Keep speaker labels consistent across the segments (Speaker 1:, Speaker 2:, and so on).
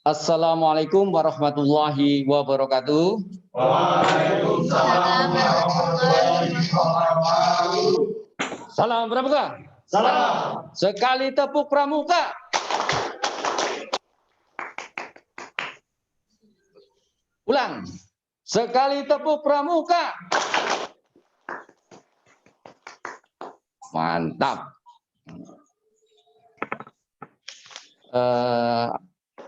Speaker 1: Assalamualaikum warahmatullahi wabarakatuh.
Speaker 2: Waalaikumsalam warahmatullahi wabarakatuh.
Speaker 1: Salam pramuka.
Speaker 2: Salam.
Speaker 1: Sekali tepuk pramuka. Ulang. Sekali tepuk pramuka. Mantap.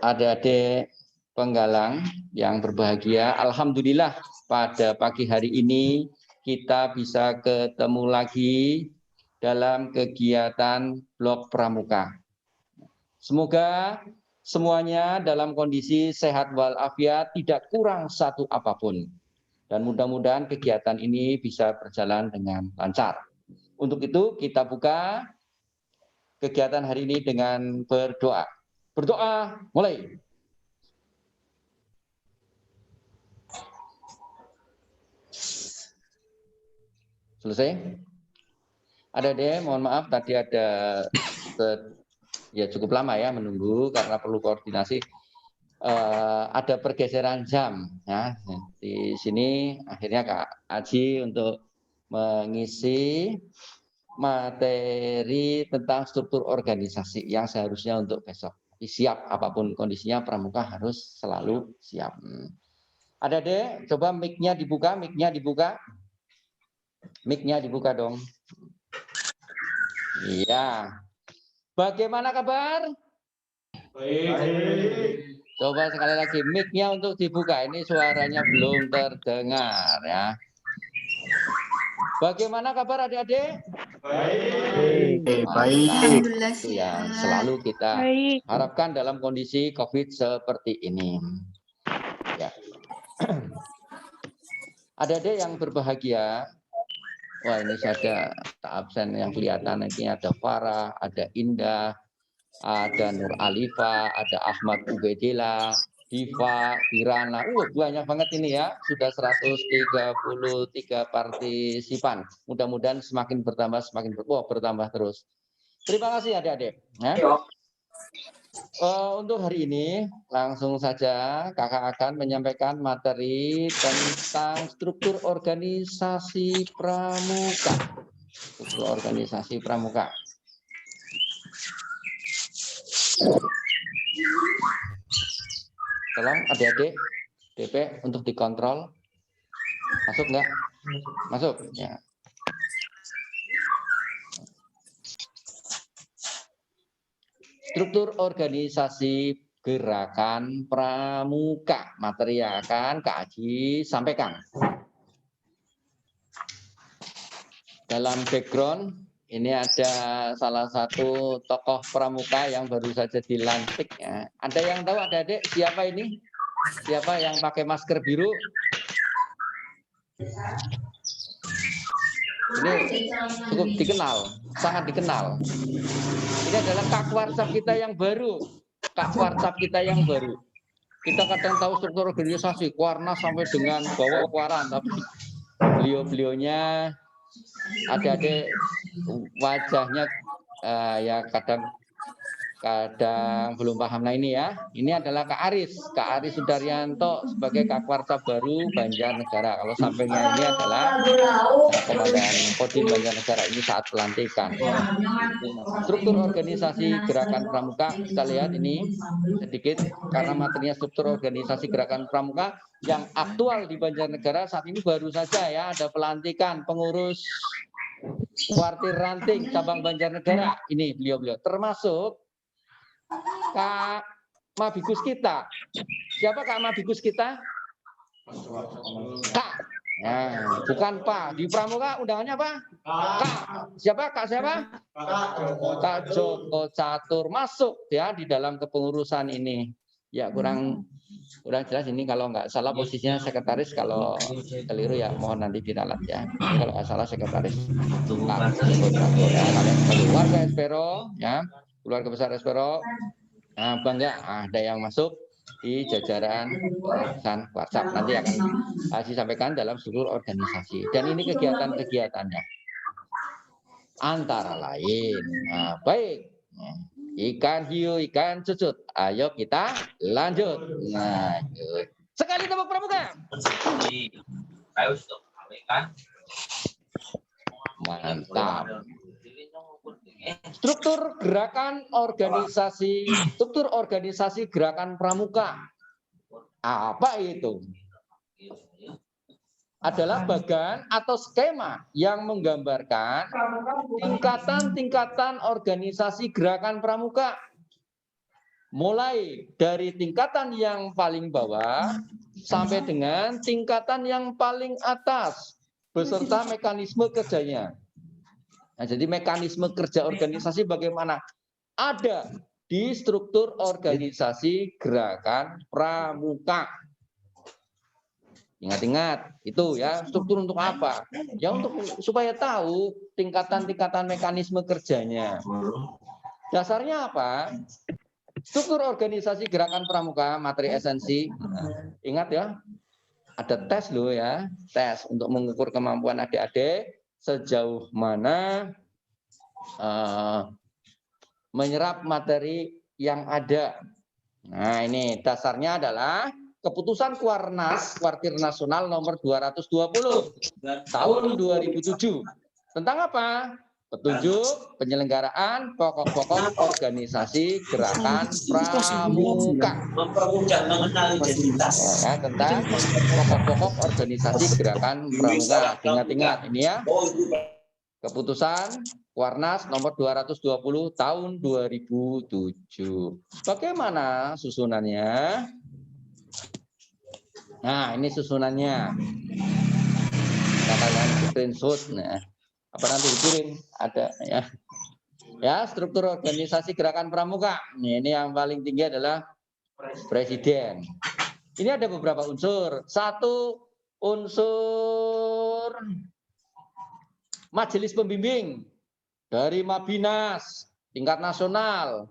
Speaker 1: Adik-adik penggalang yang berbahagia, alhamdulillah pada pagi hari ini kita bisa ketemu lagi dalam kegiatan blok pramuka. Semoga semuanya dalam kondisi sehat walafiat, tidak kurang satu apapun. Dan mudah-mudahan kegiatan ini bisa berjalan dengan lancar. Untuk itu kita buka kegiatan hari ini dengan berdoa. Berdoa, mulai. Selesai? Ada deh, mohon maaf tadi ada ya cukup lama ya menunggu karena perlu koordinasi. Ada pergeseran jam ya. Di sini akhirnya Kak Aji untuk mengisi materi tentang struktur organisasi yang seharusnya untuk besok. Siap apapun kondisinya, pramuka harus selalu siap. Ada deh, coba mic-nya dibuka, mic-nya dibuka dong. Iya. Bagaimana kabar?
Speaker 2: Baik.
Speaker 1: Coba sekali lagi mic-nya untuk dibuka. Ini suaranya belum terdengar ya. Bagaimana kabar adik-adik?
Speaker 2: Baik.
Speaker 1: Baik. Itu yang selalu kita harapkan dalam kondisi COVID seperti ini. Ya. Adik-adik yang berbahagia. Wah, ini ada tak absen yang kelihatan. Ini ada Farah, ada Indah, ada Nur Alifa, ada Ahmad Ubaidillah, Diva, Irana. Banyak banget ini ya. Sudah 133 partisipan. Mudah-mudahan semakin bertambah, bertambah terus. Terima kasih adik-adik. Ya. Untuk hari ini langsung saja kakak akan menyampaikan materi tentang struktur organisasi pramuka. Struktur organisasi pramuka. Tolong adik-adik DP untuk dikontrol. Masuk nggak? Masuk. Ya. Struktur organisasi gerakan pramuka. Materi yang akan Kak Aji sampaikan. Dalam background, ini ada salah satu tokoh pramuka yang baru saja dilantik. Ya. Ada yang tahu adik-adik siapa ini? Siapa yang pakai masker biru? Ini cukup dikenal, sangat dikenal. Ini adalah Kak Warcap kita yang baru. Kak Warcap kita yang baru. Kita kadang tahu struktur organisasi, Warna sampai dengan bawah Waran, tapi beliau-beliaunya adik-adik wajahnya ya kadang belum paham. Nah ini ya, ini adalah Kak Aris Sudaryanto sebagai Kak Warcap baru Banjarnegara. Kalau sampingnya ini adalah Komandan Kodim Banjarnegara ini saat pelantikan. Struktur organisasi gerakan pramuka, kita lihat ini sedikit karena materinya struktur organisasi gerakan pramuka yang aktual di Banjarnegara saat ini baru saja ya ada pelantikan pengurus Kuartir Ranting cabang Banjarnegara. Ini beliau-beliau termasuk Kak Mabigus kita. Siapa Kak Mabigus kita? Kak. Nah, bukan Pak. Di pramuka undangannya apa? Kak. Siapa? Kak siapa? Kak Joko Catur masuk ya di dalam kepengurusan ini. Ya kurang jelas ini kalau nggak salah posisinya sekretaris, kalau keliru ya mohon nanti diralat ya. Ini kalau nggak salah sekretaris Kak Joko Catur ya. Kalian sebagai warga Espero ya, keluarga besar Espero. Nah, bangga ada yang masuk di jajaran pesan WhatsApp. Nanti akan disampaikan dalam seluruh organisasi. Dan ini kegiatan-kegiatannya. Antara lain, baik. ikan hiu, ikan cucut. Ayo kita lanjut. Nah, sekali tepuk pramuka. Mantap. Struktur organisasi gerakan pramuka. Apa itu? Adalah bagan atau skema yang menggambarkan tingkatan-tingkatan organisasi gerakan pramuka. Mulai dari tingkatan yang paling bawah sampai dengan tingkatan yang paling atas beserta mekanisme kerjanya. Nah, jadi mekanisme kerja organisasi bagaimana? Ada di struktur organisasi gerakan pramuka. Ingat-ingat, itu ya, struktur untuk apa? Ya untuk supaya tahu tingkatan-tingkatan mekanisme kerjanya. Dasarnya apa? Struktur organisasi gerakan pramuka, materi esensi. Nah, ingat ya, ada tes loh ya, tes untuk mengukur kemampuan adik-adik sejauh mana menyerap materi yang ada. Nah, ini dasarnya adalah Keputusan Kuarnas, Kuartir Nasional nomor 220 tahun 2007. Tentang apa? Petunjuk penyelenggaraan pokok-pokok organisasi gerakan pramuka.
Speaker 3: Mempermudah mengenal identitas.
Speaker 1: Ya, tentang pokok-pokok organisasi gerakan pramuka. Ingat-ingat ini ya. Keputusan Kuarnas nomor 220 tahun 2007. Bagaimana susunannya? Nah, ini susunannya. Kita kalian screenshot. Nah, apa nanti dikirim? Ada ya. Ya, struktur organisasi gerakan pramuka. Ini yang paling tinggi adalah presiden. Ini ada beberapa unsur. Satu, unsur majelis pembimbing dari Mabinas tingkat nasional,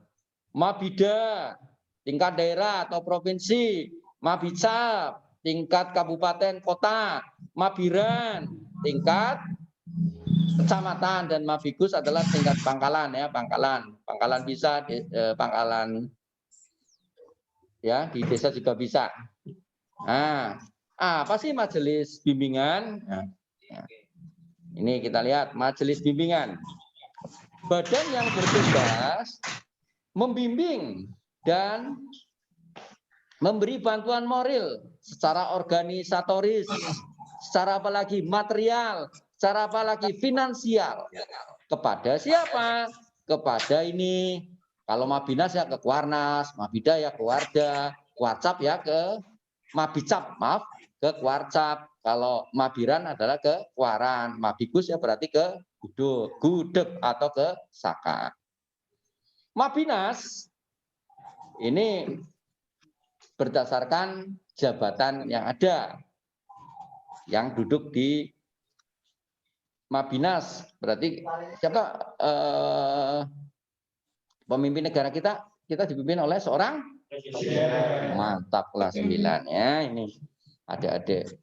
Speaker 1: Mabida tingkat daerah atau provinsi, Mabicap tingkat kabupaten kota, Mabiran tingkat kecamatan, dan Mabigus adalah tingkat pangkalan ya, pangkalan bisa pangkalan ya, di desa juga bisa. Nah, apa sih majelis bimbingan? Nah, ya. Ini kita lihat majelis bimbingan. Badan yang bertugas membimbing dan memberi bantuan moral secara organisatoris, secara apalagi material, secara apalagi finansial. Kepada siapa? Kepada ini. Kalau Mabinas ya ke Kuarnas, Mabida ya ke Warda, Kuarcap ya ke Mabicap, maaf, ke Kuarcap. Kalau Mabiran adalah ke Kuaran, Mabigus ya berarti ke Gudeg atau ke Saka. Mabinas ini berdasarkan jabatan yang ada, yang duduk di Mabinas. Berarti siapa pemimpin negara kita? Kita dipimpin oleh seorang presiden. Mantap, kelas 9 ya. Ini adik-adik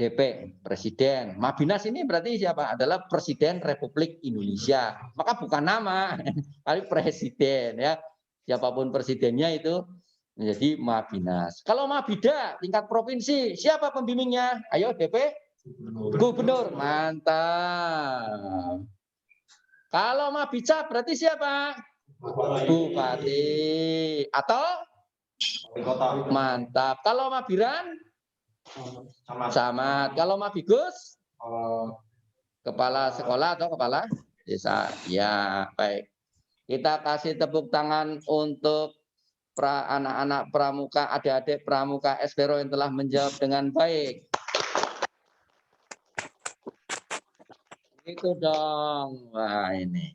Speaker 1: DP, presiden. Mabinas ini berarti siapa? Adalah Presiden Republik Indonesia. Maka bukan nama, tapi presiden ya. Siapapun presidennya itu menjadi Mabinas. Kalau Mabida tingkat provinsi, siapa pembimbingnya? Ayo DP. Gubernur. Mantap. Kalau Mabicap berarti siapa? Bupati atau mantap. Kalau Mabiran camat. Kalau Mabigus kepala sekolah atau kepala desa. Ya, baik. Kita kasih tepuk tangan untuk anak-anak pramuka, adik-adik pramuka Espero yang telah menjawab dengan baik. Itu dong. Wah, ini.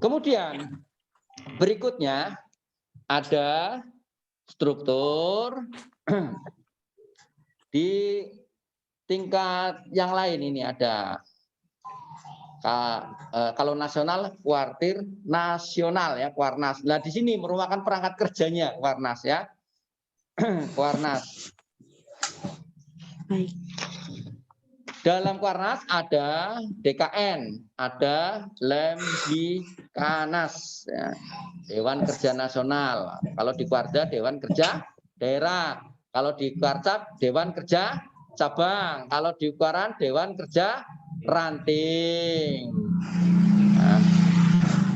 Speaker 1: Kemudian berikutnya ada struktur di tingkat yang lain. Ini ada kalau nasional Kuartir Nasional ya, Kuarnas. Nah, di sini merupakan perangkat kerjanya Kuarnas ya. Kuarnas. dalam Kuarnas ada DKN, ada Lemdikanas, ya. Dewan Kerja Nasional. Kalau di Kuarda Dewan Kerja Daerah. Kalau di Kuarcap Dewan Kerja Cabang. Kalau di Kuaran Dewan Kerja Ranting. Nah,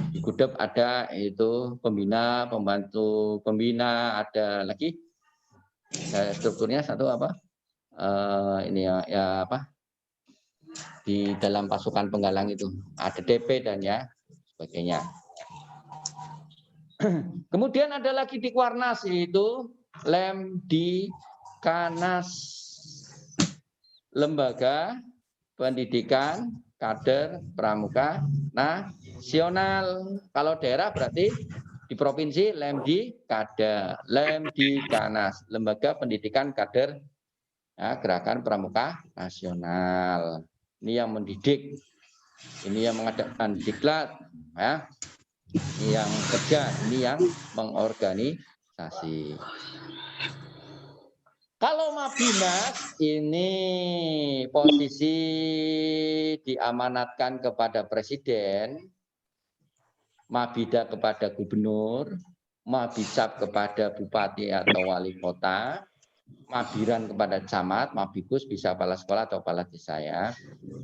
Speaker 1: di Gudep ada itu pembina, pembantu pembina, ada lagi strukturnya satu apa? Ini ya apa? Di dalam pasukan penggalang itu ada DP dan ya sebagainya. Kemudian ada lagi di Kuarnas yaitu Lemdikanas, Lembaga Pendidikan Kader Pramuka Nasional. Kalau daerah berarti di provinsi Lemdikada, Lemdikanas, Lembaga Pendidikan Kader ya, Gerakan Pramuka Nasional. Ini yang mendidik, ini yang mengadakan diklat, ya. Ini yang kerja, ini yang mengorganisasi. Kalau Mabdinas ini posisi diamanatkan kepada presiden, Mabida kepada gubernur, Mabicap kepada bupati atau wali kota, Mabiran kepada camat, Mabikus bisa kepala sekolah atau kepala desa ya.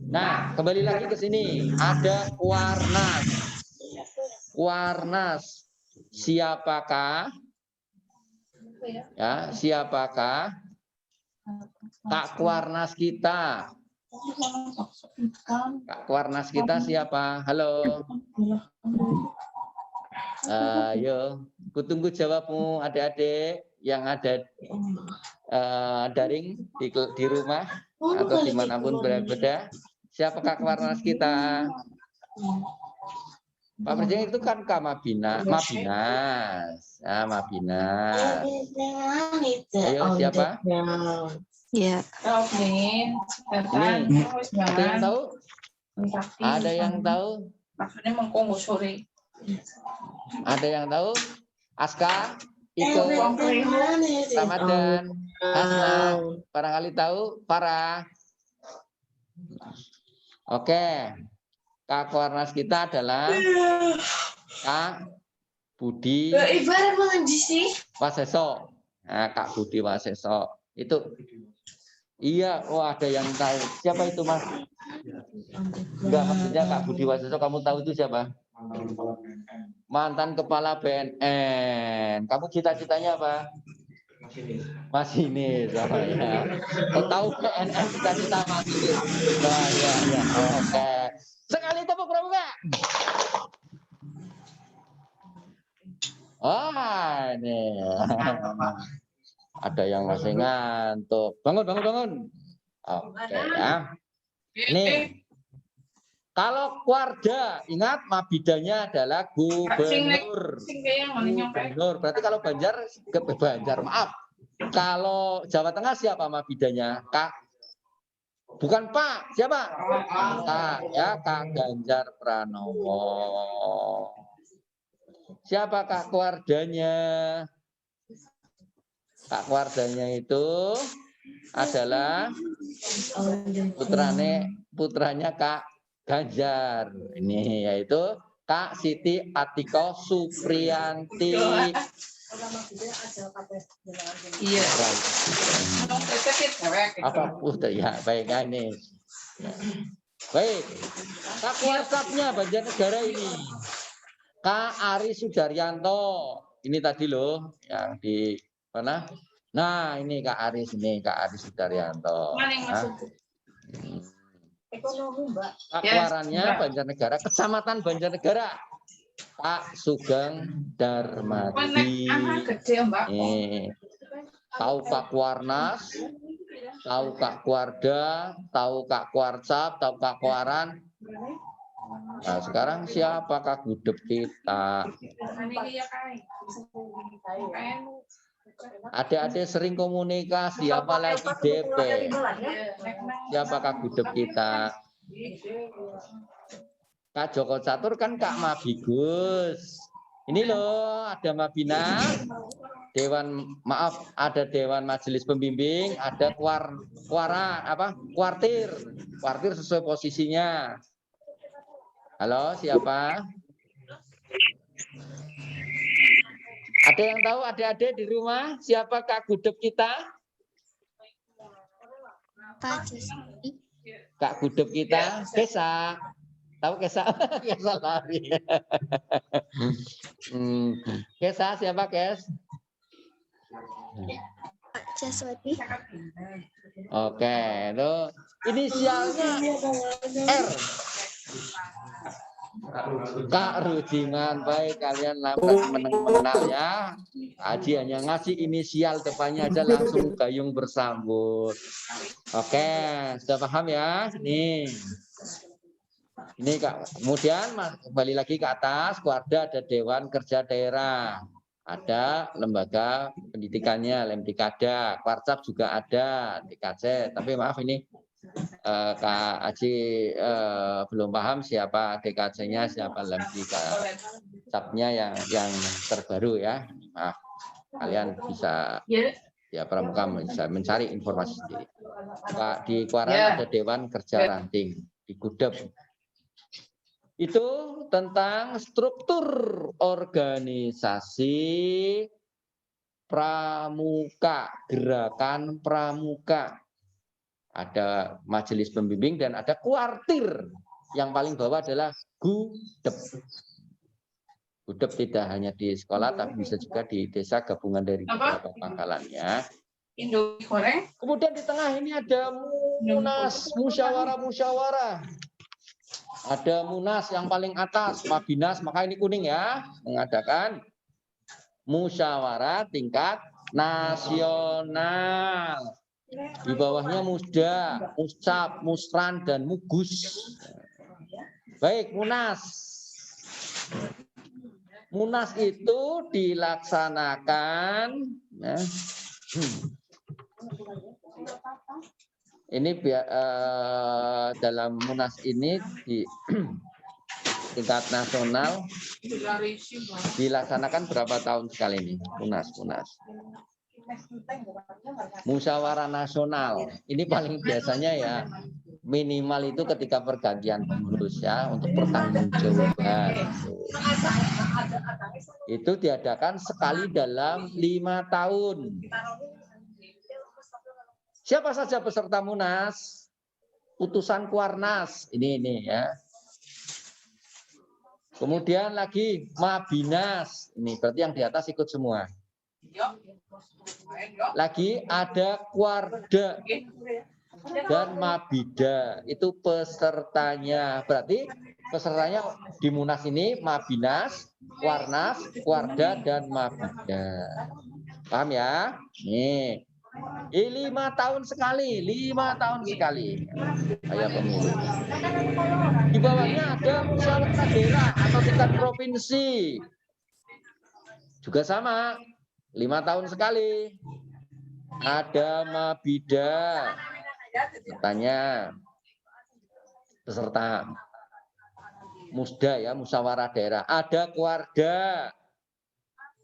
Speaker 1: Nah, kembali lagi ke sini. Ada Kuarnas. Kuarnas. Siapakah? Ya, siapakah Kak Kuarnas kita? Kak Kuarnas kita siapa? Halo. Ayo, kutunggu jawabmu adik-adik yang ada daring di rumah atau dimanapun berada. Siapa Kak Kuarnas kita? Pak Presiden itu kan Mabinas. Ah, Mabinas. Ayo siapa?
Speaker 4: Ya.
Speaker 1: Ini ada yang tahu? Ada yang tahu? Ada yang tahu? Aska, Iko, Ramadan, Hasna, barangkali tahu? Farah. Oke. Kak Kuarnas kita adalah Kak Budi Waseso. Nah, Kak Budi Waseso. Itu iya, oh ada yang tahu. Siapa itu, Mas? Enggak, maksudnya Kak Budi Waseso kamu tahu itu siapa? Mantan kepala BNN. Kamu cita-citanya apa? Masinis, sama ya. Kau tahu BNN cita-cita masinis? Nah, ya, ya. Oh, oke. Sekali tepuk pramuka. Ah, ini. Ada yang masih ngantuk. Bangun, bangun, bangun. Oke ya. Nih. Kalau Kuarda, ingat Mabidanya adalah gubernur. Gubernur. Berarti kalau Banjar, maaf. Kalau Jawa Tengah siapa Mabidanya? Kak. Bukan Pak, siapa? Kak, ya Kak Ganjar Pranowo. Siapa Kak Kuardanya? Kak Kuardanya itu adalah putranya Kak Ganjar. Ini yaitu Kak Siti Atiko Supriyanti.
Speaker 4: Iya.
Speaker 1: Apa putih ya, baik ini. Baik. Kak WhatsApp-nya Banjarnegara ini. Kak Ari Sudaryanto. Ini tadi loh yang di mana? Nah, ini Kak Aris ini, Kak Ari Sudaryanto. Kak Kuarannya Banjarnegara, Kecamatan Banjarnegara. Pak Sugeng Darmadi. Tahu Kak Kuarnas, tahu Kak Kuarda, tahu Kak Kuarcap, tahu Kak Kuaran. Nah, sekarang siapa Kak Gudep kita? Adik-adik sering komunikasi, apalagi DP. Siapa Kak Gudep kita? Kak Joko Catur kan Kak Mabigus. Ini loh, ada Mabina, ada dewan majelis pembimbing, ada kuartir sesuai posisinya. Halo, siapa? Ada yang tahu adik-adik di rumah siapa Kak Gudep kita? Kak Gudep kita, Kesa. Tahu Kesa? Kesa lari. Kesa siapa, Kes?
Speaker 5: Jaswati.
Speaker 1: Oke, itu inisialnya R. Kak Rujiman, baik kalian mengenal ya. Haji hanya ngasih inisial depannya aja langsung gayung bersambut. Oke, sudah paham ya? Ini Kak. Kemudian kembali lagi ke atas, Kuarda ada Dewan Kerja Daerah. Ada lembaga pendidikannya, Lemdikada, Kwarcap juga ada, DKC. Tapi maaf ini Kak Haji belum paham siapa DKC-nya, siapa Lemdikadanya yang terbaru ya. Maaf, kalian bisa ya pramuka bisa mencari informasi sendiri. Pak di Kuaran ada Dewan Kerja Ranting, di Gudep. Itu tentang struktur organisasi pramuka, gerakan pramuka. Ada majelis pembimbing dan ada kuartir. Yang paling bawah adalah Gudep. Gudep tidak hanya di sekolah, tapi bisa juga di desa gabungan dari beberapa pangkalannya. Kemudian di tengah ini ada Munas, musyawarah. Ada Munas yang paling atas, Mabinas, maka ini kuning ya, mengadakan musyawarah tingkat nasional. Di bawahnya Musda, Muscap, Musran, dan Mugus. Baik, Munas. Munas itu dilaksanakan ya. Ini dalam Munas ini di tingkat nasional dilaksanakan berapa tahun sekali ini Munas. Musyawarah nasional ini paling biasanya ya minimal itu ketika pergantian pengurus ya untuk pertanggungjawaban. Itu diadakan sekali dalam 5 tahun. Siapa saja peserta Munas? Utusan Kuarnas ini ya. Kemudian lagi Mabinas, ini berarti yang di atas ikut semua. Lagi ada Kuarda dan Mabida, itu pesertanya. Berarti pesertanya di Munas ini Mabinas, Kuarnas, Kuarda, dan Mabida. Paham ya? Nih. 5 tahun sekali, 5 tahun sekali. Kayak pemilu. Di bawahnya ada musyawarah daerah atau tingkat provinsi. Juga sama, 5 tahun sekali. Ada Mabida. Tanya peserta Musda ya, musyawarah daerah. Ada Kuarda.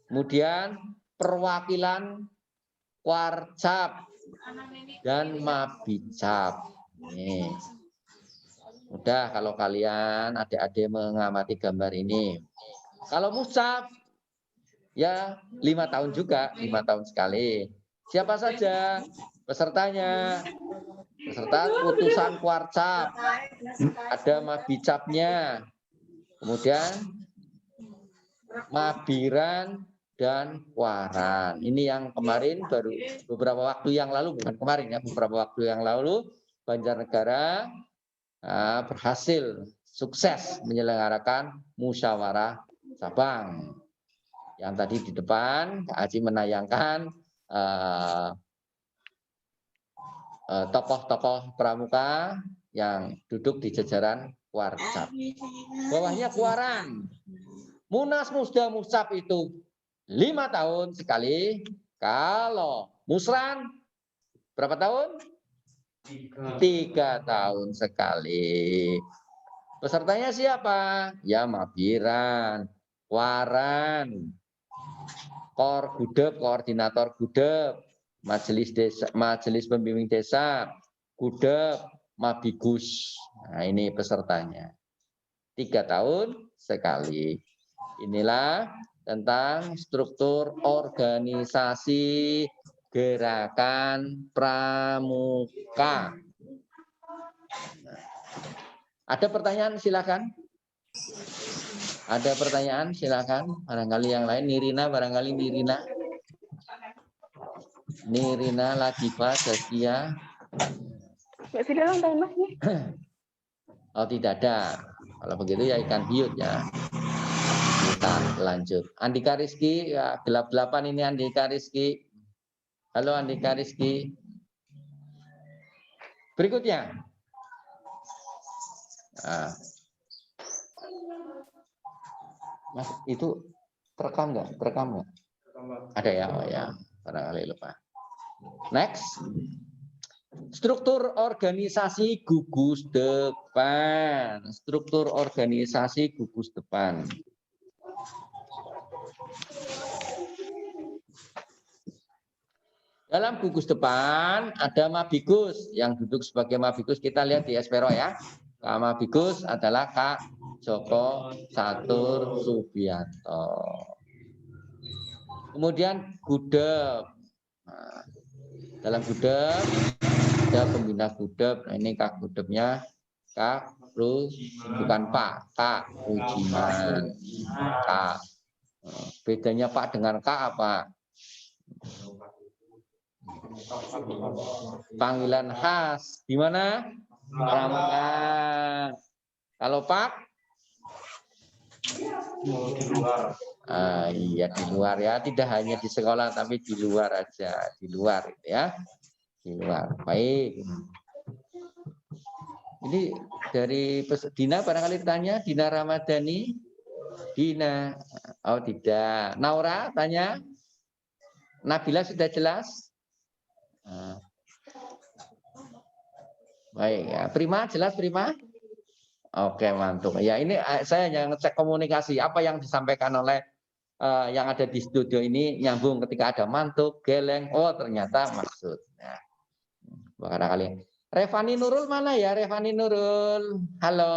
Speaker 1: Kemudian perwakilan Kwarcap dan Mabicap. Nih. Udah kalau kalian adik-adik mengamati gambar ini. Kalau Muscap ya 5 tahun juga, 5 tahun sekali. Siapa saja pesertanya? Peserta putusan Kwarcap. Ada Mabicapnya. Kemudian Mabiran dan Kuaran. Ini yang kemarin baru beberapa waktu yang lalu, bukan kemarin ya, beberapa waktu yang lalu Banjarnegara berhasil sukses menyelenggarakan musyawarah cabang. Yang tadi di depan Kak Haji menayangkan tokoh-tokoh pramuka yang duduk di jajaran Kwarcap. Bawahnya Kuaran. Munas, Musda, Muscap itu 5 tahun sekali. Kalau Musran berapa tahun? 3 tahun sekali. Pesertanya siapa? Ya Mabiran, Kuaran, Kor Gudep, koordinator Gudep, majelis desa, majelis pembimbing desa, Gudep, Mabigus. Nah, ini pesertanya. 3 tahun sekali. Inilah tentang struktur organisasi gerakan pramuka. Ada pertanyaan silakan. Ada pertanyaan silakan. Barangkali yang lain. Nirina, barangkali Nirina. Nirina, Latifa, Zaskia.
Speaker 5: Nggak sudah ulang tahun Mas nih.
Speaker 1: Oh, tidak ada. Kalau begitu ya ikan hiut ya. Kita lanjut. Andika Rizky, ya, gelap-gelapan ini Andika Rizky. Halo Andika Rizky. Berikutnya. Nah. Mas, itu terekam nggak? Terekam nggak? Ada ya, oh ya. Barangkali lupa. Next. Struktur organisasi gugus depan. Struktur organisasi gugus depan. Dalam gugus depan ada Mabigus yang duduk sebagai Mabigus. Kita lihat di Espero ya. Kak Mabigus adalah Kak Joko Catur Subianto. Kemudian Gudep. Nah, dalam Gudep ada pembina Gudep. Nah, ini Kak Gudepnya Kak bukan Pak, Kak Rujiman. Kak. Bedanya Pak dengan Kak apa? Panggilan khas. Di mana? Pramuka. Kalau Pak? Iya di luar ya, tidak hanya di sekolah tapi di luar aja, di luar ya, di luar. Baik. Ini dari Dina barangkali tanya, Dina Ramadhani, Dina, oh tidak, Naura tanya, Nabila sudah jelas. Baik ya, Prima jelas Prima. Oke mantap. Ya ini saya yang ngecek komunikasi apa yang disampaikan oleh yang ada di studio ini nyambung ketika ada mantuk, geleng. Oh ternyata maksudnya. Barangkali. Revani Nurul mana ya Revani Nurul? Halo.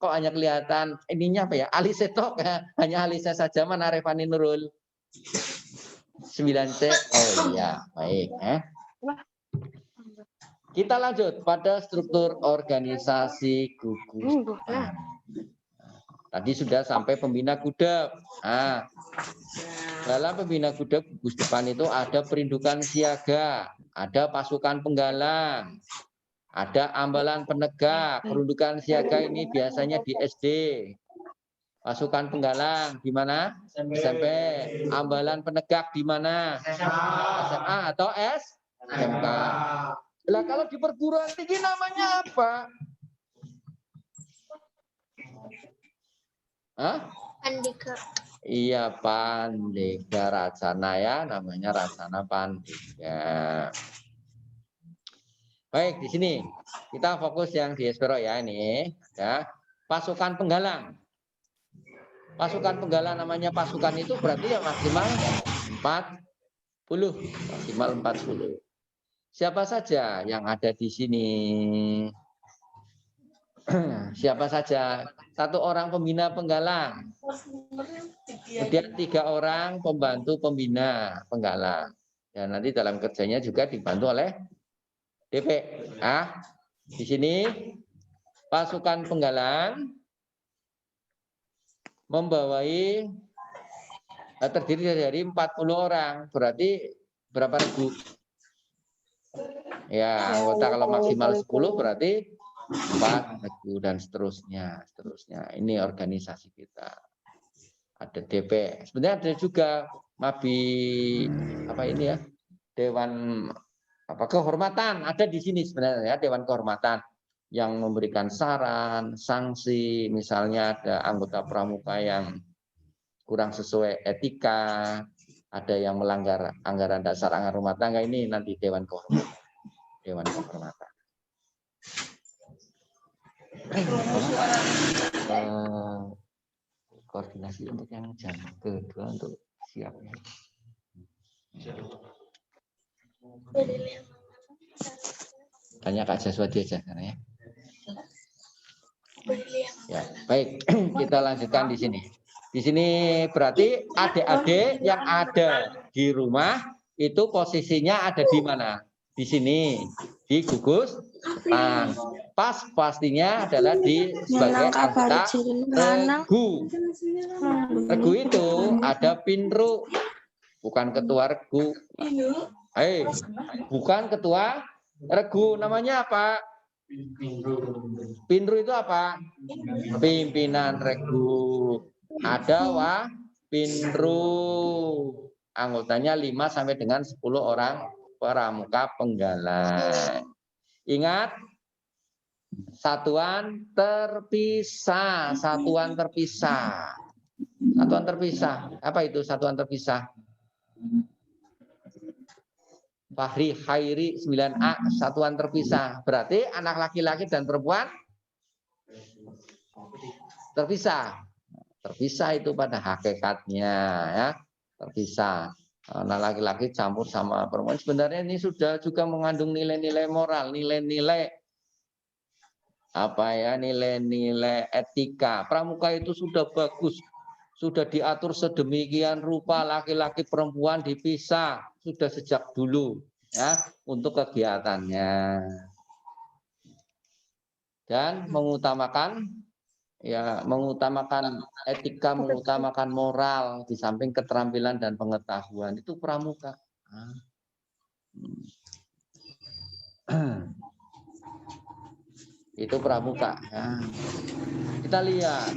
Speaker 1: Kok hanya kelihatan ininya apa ya? Alise tok ya. Hanya Alise saja mana Revani Nurul? 9C. Oh iya baik. Kita lanjut pada struktur organisasi gugus depan. Tadi sudah sampai pembina Gudep. Nah, dalam pembina Gudep gugus depan itu ada perindukan siaga, ada pasukan penggalang, ada ambalan penegak. Perindukan siaga ini biasanya di SD. Pasukan penggalang di mana? SMP. Ambalan penegak di mana? SMA atau SMK. Lah kalau di perguruan tinggi namanya apa? Hah?
Speaker 6: Pandika.
Speaker 1: Iya, Pandika Racana ya, namanya Racana Pandika. Baik, di sini kita fokus yang di Espero ya ini, ya. Pasukan penggalang. Pasukan penggalang namanya pasukan itu berarti ya maksimal 40. Maksimal 40. Siapa saja yang ada di sini? Siapa saja? 1 orang pembina penggalang. Kemudian 3 orang pembantu pembina penggalang. Dan nanti dalam kerjanya juga dibantu oleh DP. Di sini pasukan penggalang membawai terdiri dari 40 orang. Berarti berapa ribu? Ya, anggota kalau maksimal 10 berarti 4 dan seterusnya. Ini organisasi kita. Ada DP. Sebenarnya ada juga Mabi apa ini ya? Dewan apa kehormatan ada di sini sebenarnya ya, Dewan Kehormatan yang memberikan saran, sanksi, misalnya ada anggota pramuka yang kurang sesuai etika, ada yang melanggar anggaran dasar anggaran rumah tangga, ini nanti Dewan Kehormatan. Dewan Kehormatan. Koordinasi untuk yang jam kedua untuk siapnya. Tanya Kak Jaswadi aja karena ya. Ya, baik. Kita lanjutkan di sini. Di sini berarti adik-adik yang ada di rumah itu posisinya ada di mana? Di sini, di gugus depan. Pas pastinya adalah di sebagai anggota regu. Regu itu ada pinru, bukan ketua regu. Bukan ketua regu. Namanya apa? Pinru itu apa? Pimpinan regu. Ada pinru. Anggotanya 5 sampai dengan 10 orang pramuka penggalan. Ingat, satuan terpisah, satuan terpisah. Satuan terpisah. Apa itu satuan terpisah? Fahri Khairi 9A, satuan terpisah. Berarti anak laki-laki dan perempuan terpisah. Terpisah itu pada hakikatnya ya, terpisah. Anak laki-laki campur sama perempuan. Sebenarnya ini sudah juga mengandung nilai-nilai moral, nilai-nilai apa ya, nilai-nilai etika. Pramuka itu sudah bagus, sudah diatur sedemikian rupa, laki-laki perempuan dipisah sudah sejak dulu ya untuk kegiatannya. Dan mengutamakan etika, mengutamakan moral di samping keterampilan dan pengetahuan, itu pramuka. Itu pramuka ya. Kita lihat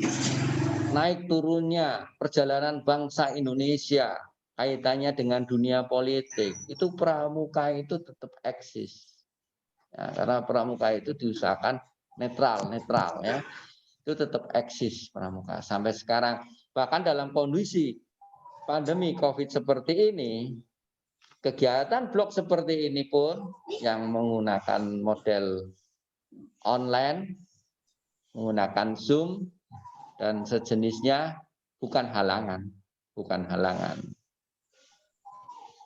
Speaker 1: naik turunnya perjalanan bangsa Indonesia, kaitannya dengan dunia politik, itu pramuka itu tetap eksis ya, karena pramuka itu diusahakan netral ya, itu tetap eksis pramuka sampai sekarang. Bahkan dalam kondisi pandemi COVID seperti ini, kegiatan blog seperti ini pun yang menggunakan model online, menggunakan Zoom dan sejenisnya bukan halangan.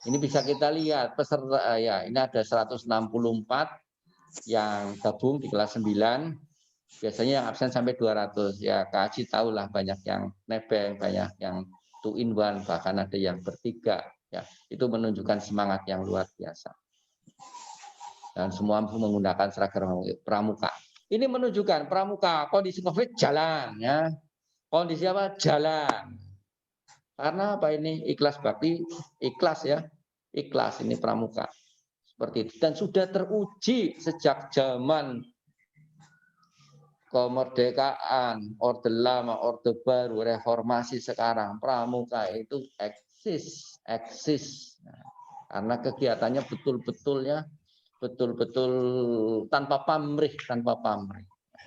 Speaker 1: Ini bisa kita lihat peserta ya, ini ada 164 yang gabung di kelas 9. Biasanya yang absen sampai 200. Ya, Kak Haji tahulah banyak yang nebeng, banyak yang 2 in 1, bahkan ada yang bertiga. Ya, itu menunjukkan semangat yang luar biasa. Dan semua menggunakan seragam pramuka. Ini menunjukkan pramuka kondisi COVID jalan ya. Kondisi apa? Jalan. Karena apa ini? Ikhlas bakti, ikhlas ya. Ikhlas ini pramuka. Seperti itu. Dan sudah teruji sejak zaman kemerdekaan, Orde Lama, Orde Baru, Reformasi sekarang, pramuka itu eksis. Nah, karena kegiatannya betul-betul tanpa pamrih.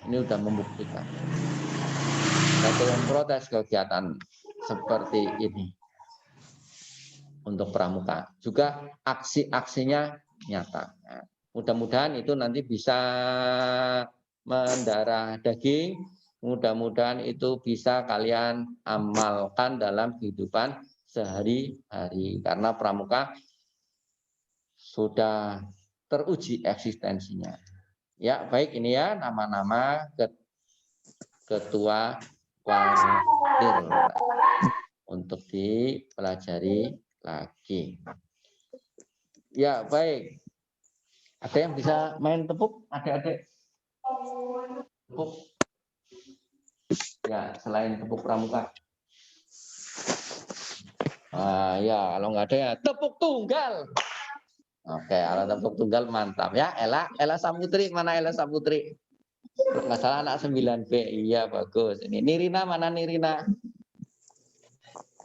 Speaker 1: Ini sudah membuktikan. Saya yang protes kegiatan seperti ini untuk pramuka. Juga aksi-aksinya nyata. Nah, mudah-mudahan itu nanti bisa mendarah daging, mudah-mudahan itu bisa kalian amalkan dalam kehidupan sehari-hari, karena pramuka sudah teruji eksistensinya. Ya, baik, ini ya nama-nama ketua wadir untuk dipelajari lagi. Ya, baik. Ada yang bisa main tepuk, adik-adik? Tepuk. Ya, selain tepuk pramuka. Ya, kalau nggak ada ya tepuk tunggal. Oke, kalau tepuk tunggal mantap ya. Ella Samutri, mana Ella Samutri? Nggak salah anak 9B. Iya, bagus. Ini Nirina, mana Nirina?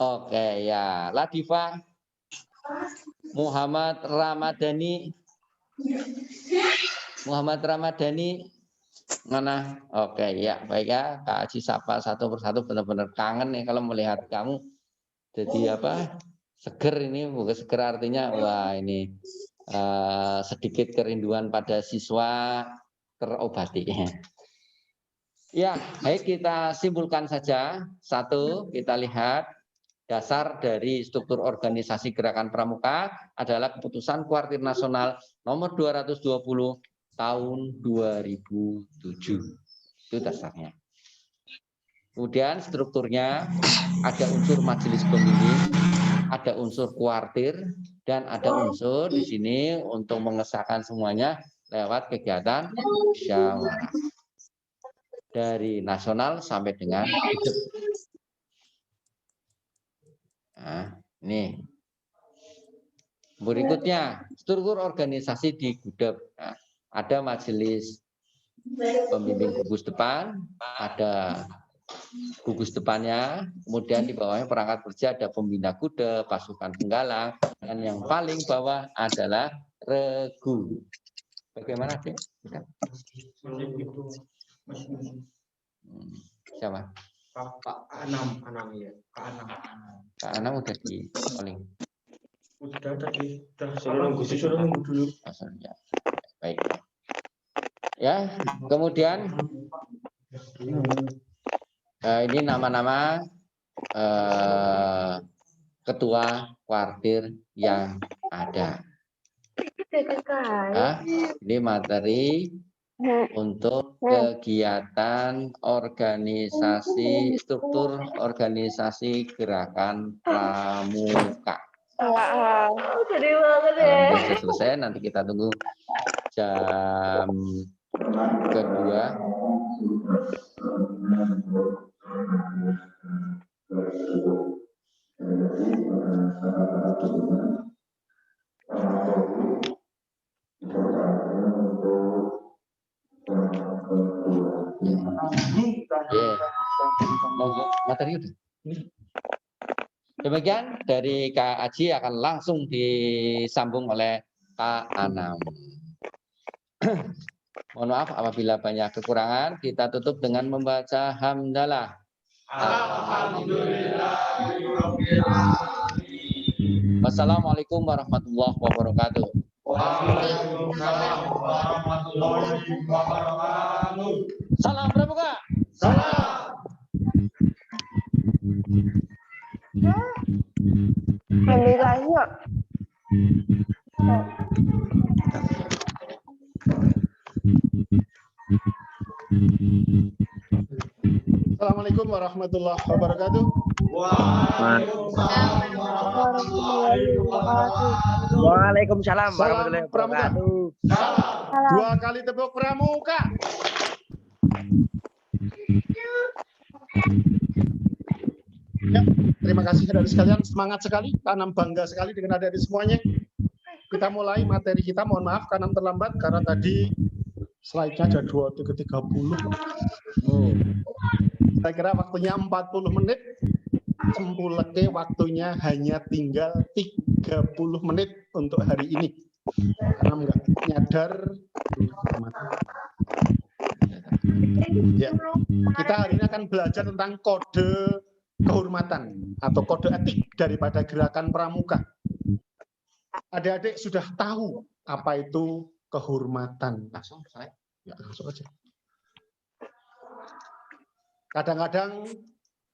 Speaker 1: Oke, ya. Ladifa. Muhammad Ramadhani. Mana? Oke, ya, baik ya. Kak Haji sapa satu persatu, benar-benar kangen nih kalau melihat kamu. Jadi apa? Seger ini, bukan seger artinya wah ini sedikit kerinduan pada siswa terobati. Ya, baik, kita simpulkan saja. Satu, kita lihat Dasar dari struktur organisasi Gerakan Pramuka adalah keputusan Kuartir Nasional nomor 220 tahun 2007. Itu dasarnya. Kemudian strukturnya ada unsur majelis pembimbing, ada unsur kuartir, dan ada unsur di sini untuk mengesahkan semuanya lewat kegiatan musyawarah. Dari nasional sampai dengan hidup. Nah, ini. Berikutnya, struktur organisasi di Gudep. Nah, ada majelis pembimbing gugus depan, ada gugus depannya, kemudian di bawahnya perangkat kerja ada pembina Gudep, pasukan penggalang, dan yang paling bawah adalah regu. Bagaimana, Dek? Siapa?
Speaker 6: Pak Anam ya.
Speaker 1: Pak Anam udah di calling.
Speaker 6: Udah tadi, suruh nunggu dulu.
Speaker 1: Ya. Baik. Ya, kemudian ini nama-nama ketua kuartir yang ada. Ini materi untuk kegiatan organisasi, struktur organisasi Gerakan Pramuka.
Speaker 5: Sedih banget ya.
Speaker 1: Sudah selesai, nanti kita tunggu jam kedua. Materi itu. Demikian dari Kak Aji akan langsung disambung oleh Kak Anam. Mohon maaf apabila banyak kekurangan, kita tutup dengan membaca hamdalah. Wassalamualaikum warahmatullahi wabarakatuh.
Speaker 2: Waalaikumsalam warahmatullahi wabarakatuh.
Speaker 1: Salam Pramuka.
Speaker 2: Salam.
Speaker 6: Assalamualaikum warahmatullahi wabarakatuh.
Speaker 7: Waalaikumsalam
Speaker 6: warahmatullahi wabarakatuh.
Speaker 2: Salam.
Speaker 6: 2 kali tepuk Pramuka. Ya, terima kasih saudara sekalian, semangat sekali, Anam bangga sekali dengan adik-adik semuanya. Kita mulai materi kita, mohon maaf karena terlambat karena tadi slide-nya ada 20 ke 30. Saya kira waktunya 40 menit, cempuleke waktunya hanya tinggal 30 menit untuk hari ini. Karena enggak nyadar. Ya. Kita hari ini akan belajar tentang kode kehormatan atau kode etik daripada Gerakan Pramuka. Adik-adik sudah tahu apa itu kehormatan. Langsung saya. Ya, langsung aja. Kadang-kadang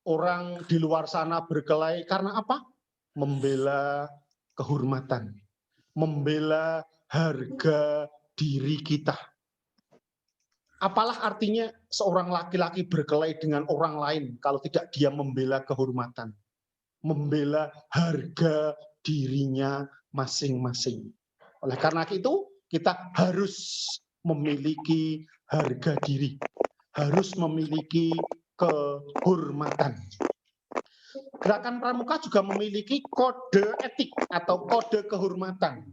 Speaker 6: orang di luar sana berkelahi karena apa? Membela kehormatan, membela harga diri kita. Apalah artinya seorang laki-laki berkelahi dengan orang lain kalau tidak dia membela kehormatan, membela harga dirinya masing-masing. Oleh karena itu, kita harus memiliki harga diri, harus memiliki kehormatan. Gerakan Pramuka juga memiliki kode etik atau kode kehormatan.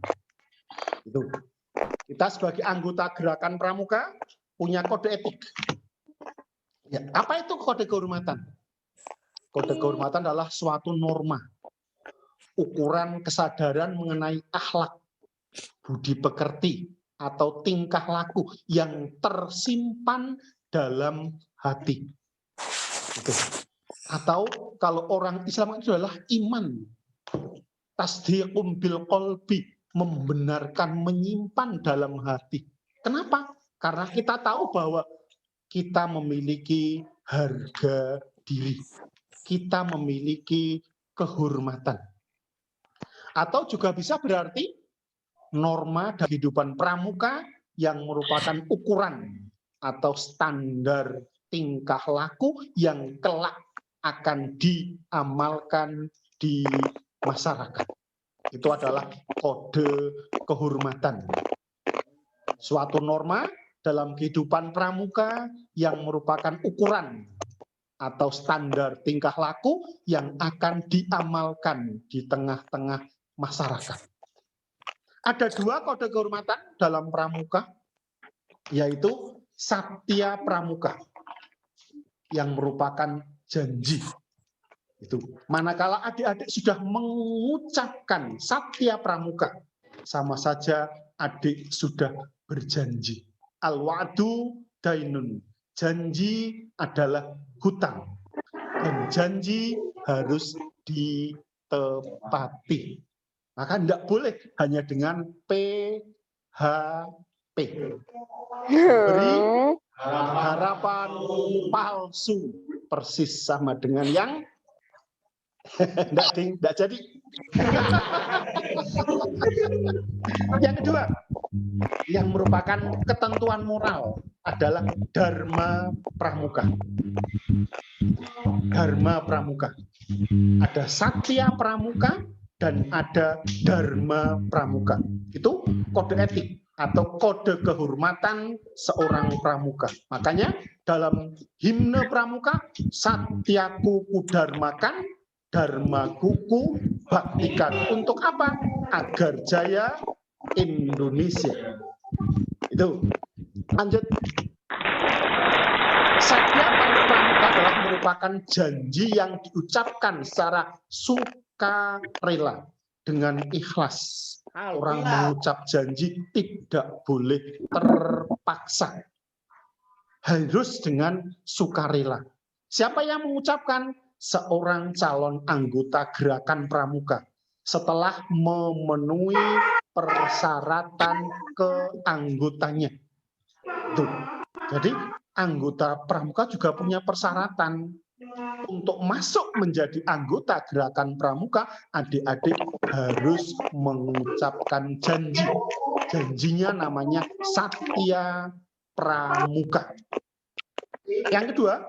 Speaker 6: Itu. Kita sebagai anggota Gerakan Pramuka punya kode etik. Ya, apa itu kode kehormatan? Kode kehormatan adalah suatu norma, ukuran kesadaran mengenai akhlak, budi pekerti, atau tingkah laku yang tersimpan dalam hati. Itu. Atau kalau orang Islam itu adalah iman, tasdiqum bil qalbi, membenarkan, menyimpan dalam hati. Kenapa? Karena kita tahu bahwa kita memiliki harga diri, kita memiliki kehormatan. Atau juga bisa berarti norma dalam kehidupan pramuka yang merupakan ukuran atau standar tingkah laku yang kelak akan diamalkan di masyarakat. Itu adalah kode kehormatan. Suatu norma dalam kehidupan pramuka yang merupakan ukuran atau standar tingkah laku yang akan diamalkan di tengah-tengah masyarakat. Ada 2 kode kehormatan dalam pramuka, yaitu Satya Pramuka yang merupakan janji. Itu manakala adik-adik sudah mengucapkan Satya Pramuka, sama saja adik sudah berjanji. Al-wa'du dainun. Janji adalah hutang. Dan janji harus ditepati. Maka tidak boleh hanya dengan PHP. Beri harapan palsu. Persis sama dengan yang tidak jadi. Yang kedua, yang merupakan ketentuan moral adalah Dharma Pramuka. Dharma Pramuka. Ada Satya Pramuka dan ada Dharma Pramuka. Itu kode etik atau kode kehormatan seorang pramuka. Makanya dalam himne pramuka, Satyaku kudharmakan, Dharmaku baktikan. Untuk apa? Agar jaya Indonesia. Itu. Lanjut. Satya Pramuka adalah merupakan janji yang diucapkan secara sukarela dengan ikhlas. Orang mengucap janji tidak boleh terpaksa. Harus dengan sukarela. Siapa yang mengucapkan? Seorang calon anggota gerakan pramuka setelah memenuhi persyaratan keanggotannya. Tuh. Jadi anggota pramuka juga punya persyaratan. Untuk masuk menjadi anggota gerakan pramuka, adik-adik harus mengucapkan janji. Janjinya namanya Satya Pramuka. Yang kedua,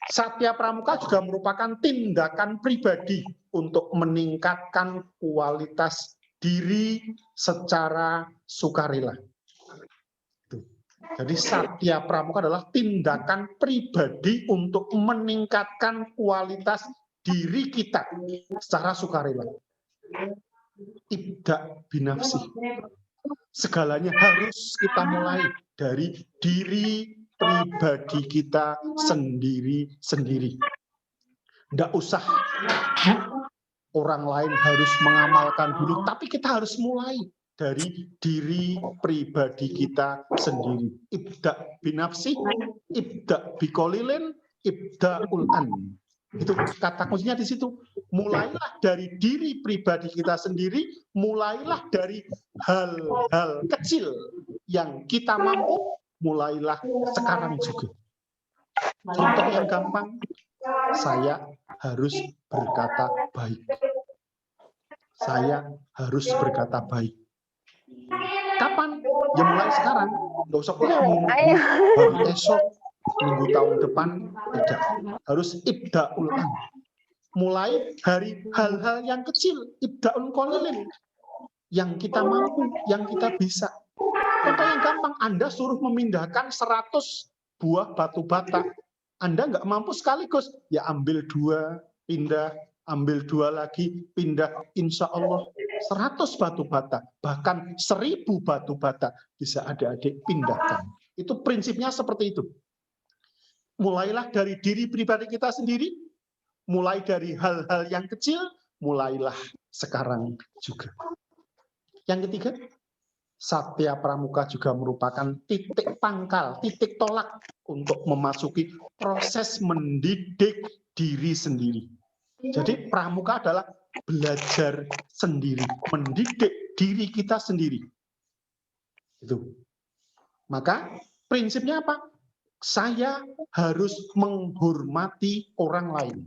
Speaker 6: Satya Pramuka juga merupakan tindakan pribadi untuk meningkatkan kualitas diri secara sukarela. Jadi Satya Pramuka adalah tindakan pribadi untuk meningkatkan kualitas diri kita secara sukarela. Ibda binafsi. Segalanya harus kita mulai dari diri pribadi kita sendiri-sendiri. Tidak usah orang lain harus mengamalkan dulu, tapi kita harus mulai dari diri pribadi kita sendiri. Ibda binafsi, ibda bikolilin, ibda ul'an. Itu kata kuncinya di situ. Mulailah dari diri pribadi kita sendiri, mulailah dari hal-hal kecil yang kita mampu, mulailah sekarang juga. Contoh yang gampang, saya harus berkata baik. Saya harus berkata baik. Kapan? Ya mulai sekarang. Nggak usah menunggu baru esok, minggu tahun depan. Tidak. Harus ibda'ul an. Mulai dari hal-hal yang kecil. Ibda'ul qalilin. Yang kita mampu, yang kita bisa. Contoh yang gampang, Anda suruh memindahkan 100 buah batu bata. Anda nggak mampu sekaligus. Ya ambil 2, pindah. Ambil 2 lagi, pindah. Insya Allah 100 batu bata, bahkan 1000 batu bata bisa adik-adik pindahkan. Itu prinsipnya seperti itu. Mulailah dari diri pribadi kita sendiri, mulai dari hal-hal yang kecil, mulailah sekarang juga. Yang ketiga, Satya Pramuka juga merupakan titik pangkal, titik tolak untuk memasuki proses mendidik diri sendiri. Jadi pramuka adalah belajar sendiri, mendidik diri kita sendiri. Itu. Maka prinsipnya apa? Saya harus menghormati orang lain.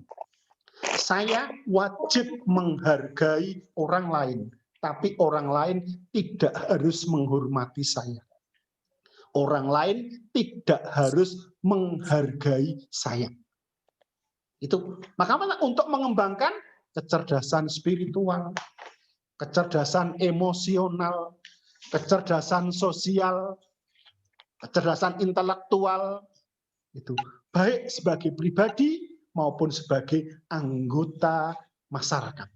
Speaker 6: Saya wajib menghargai orang lain, tapi orang lain tidak harus menghormati saya. Orang lain tidak harus menghargai saya. Itu. Maka untuk mengembangkan kecerdasan spiritual, kecerdasan emosional, kecerdasan sosial, kecerdasan intelektual, itu baik sebagai pribadi maupun sebagai anggota masyarakat.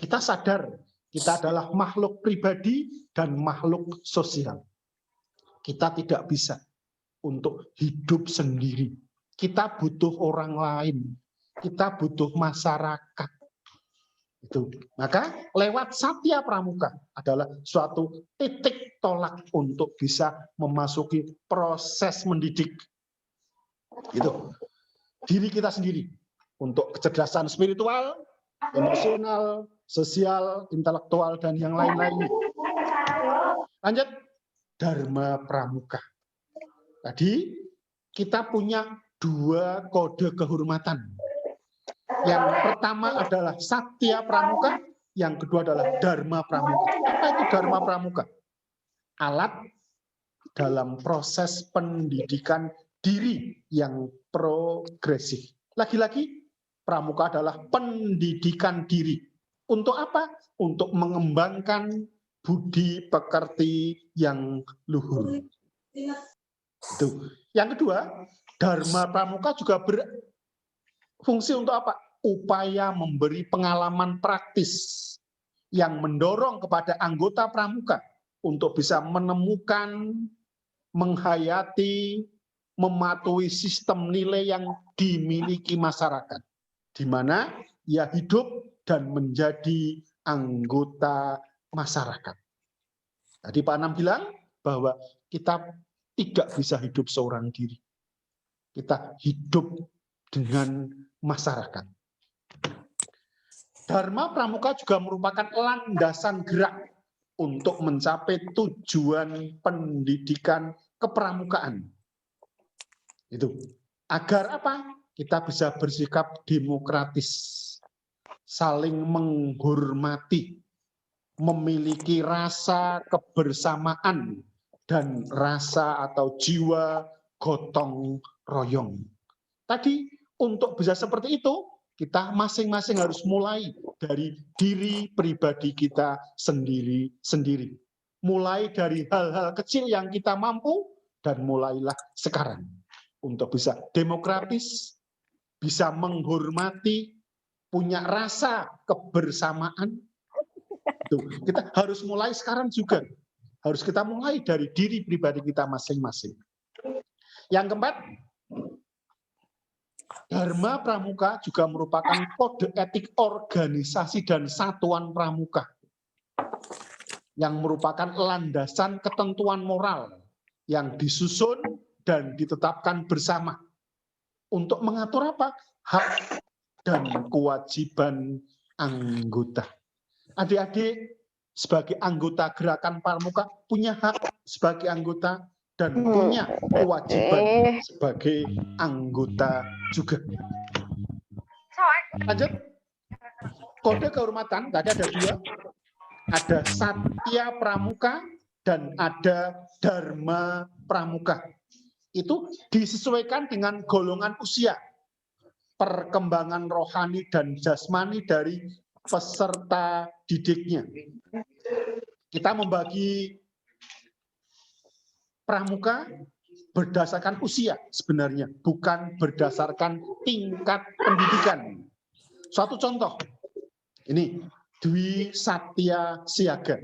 Speaker 6: Kita sadar kita adalah makhluk pribadi dan makhluk sosial. Kita tidak bisa untuk hidup sendiri. Kita butuh orang lain. Kita butuh masyarakat. Itu. Maka lewat Satya Pramuka adalah suatu titik tolak untuk bisa memasuki proses mendidik. Gitu. Diri kita sendiri untuk kecerdasan spiritual, emosional, sosial, intelektual, dan yang lain-lainnya. Lanjut, Dharma Pramuka. Tadi kita punya 2 kode kehormatan. Yang pertama adalah Satya Pramuka, yang kedua adalah Dharma Pramuka. Apa itu Dharma Pramuka? Alat dalam proses pendidikan diri yang progresif. Lagi-lagi, pramuka adalah pendidikan diri. Untuk apa? Untuk mengembangkan budi pekerti yang luhur. Itu. Yang kedua, Dharma Pramuka juga berfungsi untuk apa? Upaya memberi pengalaman praktis yang mendorong kepada anggota pramuka untuk bisa menemukan, menghayati, mematuhi sistem nilai yang dimiliki masyarakat, di mana ia hidup dan menjadi anggota masyarakat. Tadi Pak Anam bilang bahwa kita tidak bisa hidup seorang diri. Kita hidup dengan masyarakat. Dharma Pramuka juga merupakan landasan gerak untuk mencapai tujuan pendidikan kepramukaan. Itu. Agar apa? Kita bisa bersikap demokratis, saling menghormati, memiliki rasa kebersamaan dan rasa atau jiwa gotong royong. Tadi untuk bisa seperti itu, kita masing-masing harus mulai dari diri pribadi kita sendiri-sendiri. Mulai dari hal-hal kecil yang kita mampu, dan mulailah sekarang. Untuk bisa demokratis, bisa menghormati, punya rasa kebersamaan. Tuh, kita harus mulai sekarang juga. Harus kita mulai dari diri pribadi kita masing-masing. Yang keempat, Dharma Pramuka juga merupakan kode etik organisasi dan satuan pramuka yang merupakan landasan ketentuan moral yang disusun dan ditetapkan bersama untuk mengatur apa? Hak dan kewajiban anggota. Adik-adik sebagai anggota gerakan pramuka punya hak sebagai anggota dan punya kewajiban sebagai anggota juga. Lanjut. Kode kehormatan tadi ada 2. Ada Satya Pramuka dan ada Dharma Pramuka. Itu disesuaikan dengan golongan usia, perkembangan rohani dan jasmani dari peserta didiknya. Kita membagi pramuka berdasarkan usia sebenarnya, bukan berdasarkan tingkat pendidikan. Suatu contoh, ini Dwi Satya Siaga.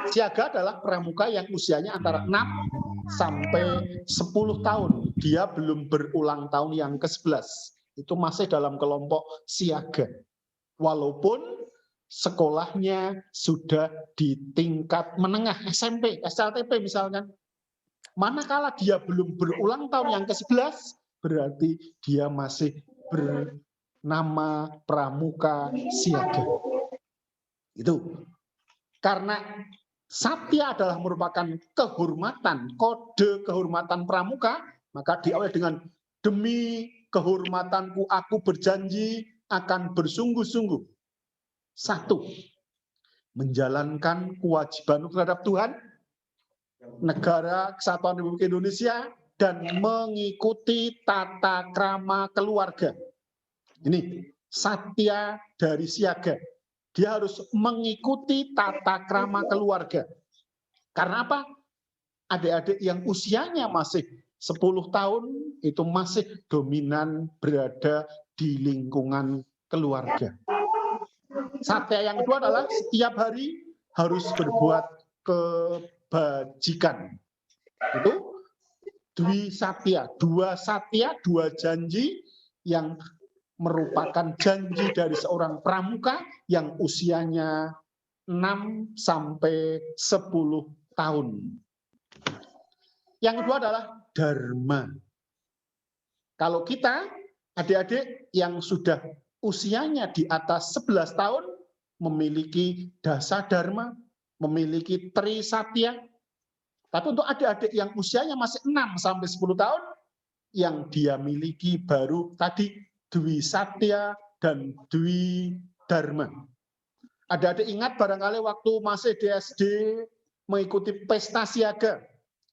Speaker 6: Siaga adalah pramuka yang usianya antara 6 sampai 10 tahun. Dia belum berulang tahun yang ke-11. Itu masih dalam kelompok siaga. Walaupun sekolahnya sudah di tingkat menengah, SMP, SLTP misalkan. Manakala dia belum berulang tahun yang ke-11, berarti dia masih bernama pramuka siaga. Itu. Karena Satya adalah merupakan kehormatan, kode kehormatan pramuka, maka diawali dengan demi kehormatanku aku berjanji akan bersungguh-sungguh. 1. Menjalankan kewajiban terhadap Tuhan, negara, kesatuan Republik Indonesia, dan mengikuti tata krama keluarga. Ini satya dari siaga. Dia harus mengikuti tata krama keluarga. Karena apa? Adik-adik yang usianya masih 10 tahun itu masih dominan berada di lingkungan keluarga. Satya yang kedua adalah setiap hari harus berbuat kebajikan. Itu dwi satya, 2 satya, 2 janji yang merupakan janji dari seorang pramuka yang usianya 6 sampai 10 tahun. Yang kedua adalah dharma. Kalau kita, adik-adik yang sudah usianya di atas 11 tahun, memiliki dasa dharma, memiliki tri satya. Tapi untuk adik-adik yang usianya masih 6 sampai 10 tahun, yang dia miliki baru tadi dwi satya dan dwi dharma. Adik-adik ingat barangkali waktu masih di SD mengikuti pesta siaga.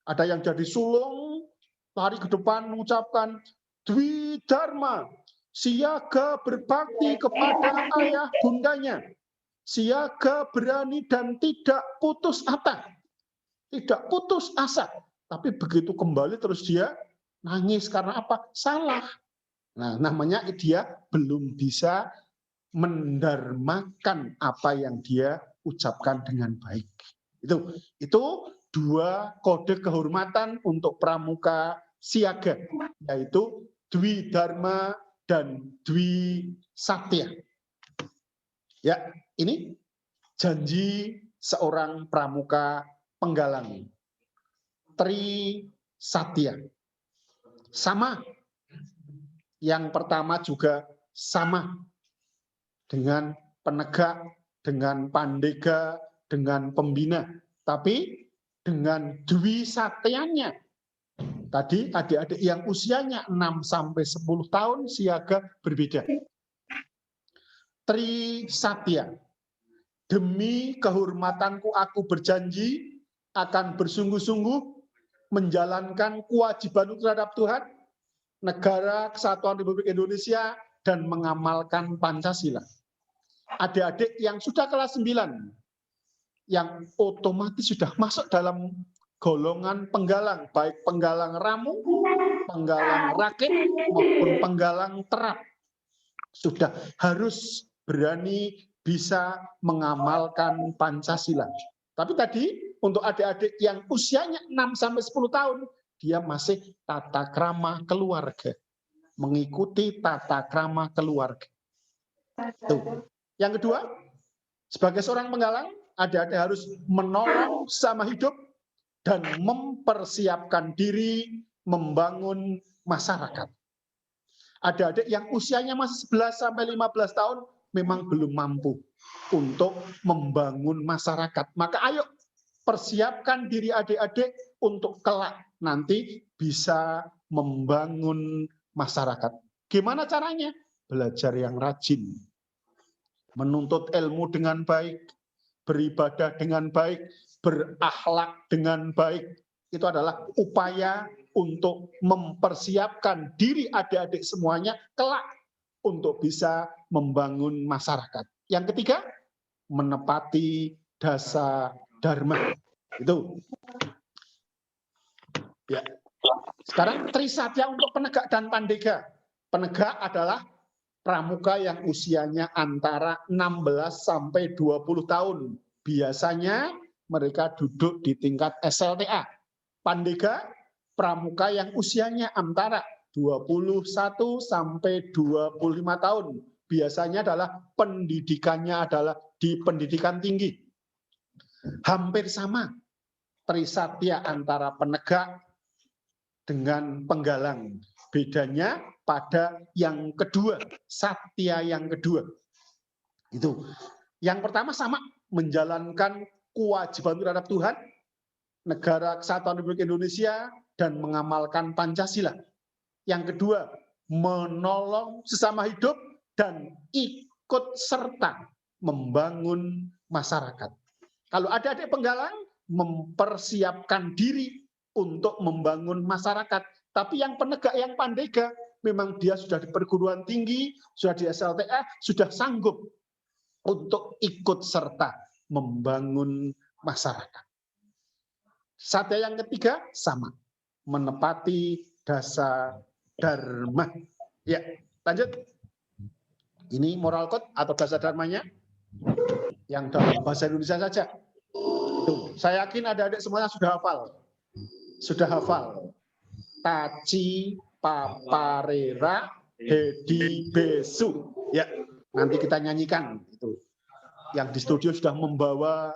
Speaker 6: Ada yang jadi sulung, lari ke depan mengucapkan dwi dharma, siaga berbakti kepada ayah bundanya, siaga berani dan tidak putus asa. Tidak putus asa. Tapi begitu kembali terus dia nangis karena apa? Salah. Nah, namanya dia belum bisa mendarmakan apa yang dia ucapkan dengan baik. Itu 2 kode kehormatan untuk pramuka siaga, yaitu dwi dharma dan dwi satya. Ya, ini janji seorang pramuka penggalang. Tri satya. Sama. Yang pertama juga sama dengan penegak, dengan pandega, dengan pembina. Tapi dengan dwi satyanya. Tadi adik-adik yang usianya 6 sampai 10 tahun siaga berbeda. Tri satya. Demi kehormatanku aku berjanji akan bersungguh-sungguh menjalankan kewajiban terhadap Tuhan, negara, kesatuan Republik Indonesia, dan mengamalkan Pancasila. Adik-adik yang sudah kelas 9, yang otomatis sudah masuk dalam golongan penggalang, baik penggalang ramu, penggalang rakit, maupun penggalang terap. Sudah harus berani bisa mengamalkan Pancasila. Tapi tadi untuk adik-adik yang usianya 6 sampai 10 tahun, dia masih tata krama keluarga. Mengikuti tata krama keluarga. Tuh. Yang kedua, sebagai seorang penggalang, adik-adik harus menolong sama hidup dan mempersiapkan diri membangun masyarakat. Adik-adik yang usianya masih 11 sampai 15 tahun memang belum mampu untuk membangun masyarakat. Maka ayo persiapkan diri adik-adik untuk kelak nanti bisa membangun masyarakat. Gimana caranya? Belajar yang rajin, menuntut ilmu dengan baik, beribadah dengan baik, berakhlak dengan baik. Itu adalah upaya untuk mempersiapkan diri adik-adik semuanya kelak untuk bisa membangun masyarakat. Yang ketiga, menepati dasa dharma. Itu. Ya. Sekarang trisatya untuk penegak dan pandega. Penegak adalah pramuka yang usianya antara 16 sampai 20 tahun. Biasanya mereka duduk di tingkat SLTA. Pandega, pramuka yang usianya antara 21 sampai 25 tahun. Biasanya adalah pendidikannya adalah di pendidikan tinggi. Hampir sama trisatya antara penegak dengan penggalang. Bedanya pada yang kedua, satya yang kedua. Itu. Yang pertama sama, menjalankan kewajiban terhadap Tuhan, negara, kesatuan Republik Indonesia, dan mengamalkan Pancasila. Yang kedua, menolong sesama hidup, dan ikut serta membangun masyarakat. Kalau adik-adik penggalang, mempersiapkan diri untuk membangun masyarakat. Tapi yang penegak, yang pandega, memang dia sudah di perguruan tinggi, sudah di SLTA, sudah sanggup untuk ikut serta membangun masyarakat. Satya yang ketiga sama, menepati dasa dharma. Ya, lanjut. Ini moral code atau dasa dharmanya yang dalam bahasa Indonesia saja. Tuh, saya yakin adik-adik semuanya sudah hafal. Sudah hafal. Taci paparera hedi besu. Ya, nanti kita nyanyikan itu. Yang di studio sudah membawa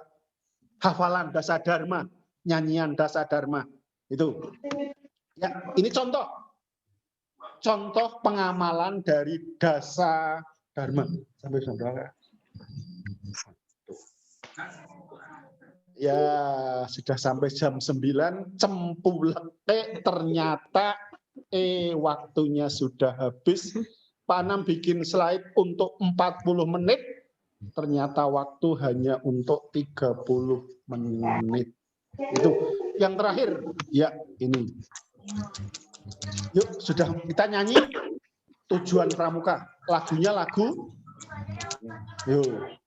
Speaker 6: hafalan dasa dharma, nyanyian dasa dharma. Itu. Ya, ini contoh. Contoh pengamalan dari dasa dharma. Sampai saudara. Ya, sudah sampai jam 9, cempulete ternyata waktunya sudah habis. Pak Anam bikin slide untuk 40 menit, ternyata waktu hanya untuk 30 menit. Itu yang terakhir. Ya, ini. Yuk, sudah kita nyanyi tujuan pramuka. Lagunya lagu. Yuk.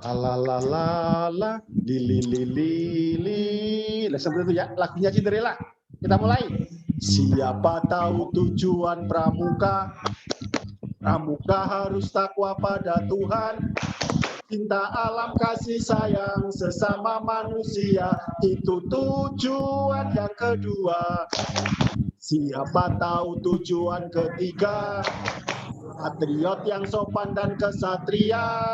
Speaker 6: La la la la li li li li li. Lah seperti itu ya, lagunya Cinderella. Kita mulai. Siapa tahu tujuan pramuka? Pramuka harus takwa pada Tuhan. Cinta alam, kasih sayang sesama manusia, itu tujuan yang kedua. Siapa tahu tujuan ketiga? Patriot yang sopan dan kesatria.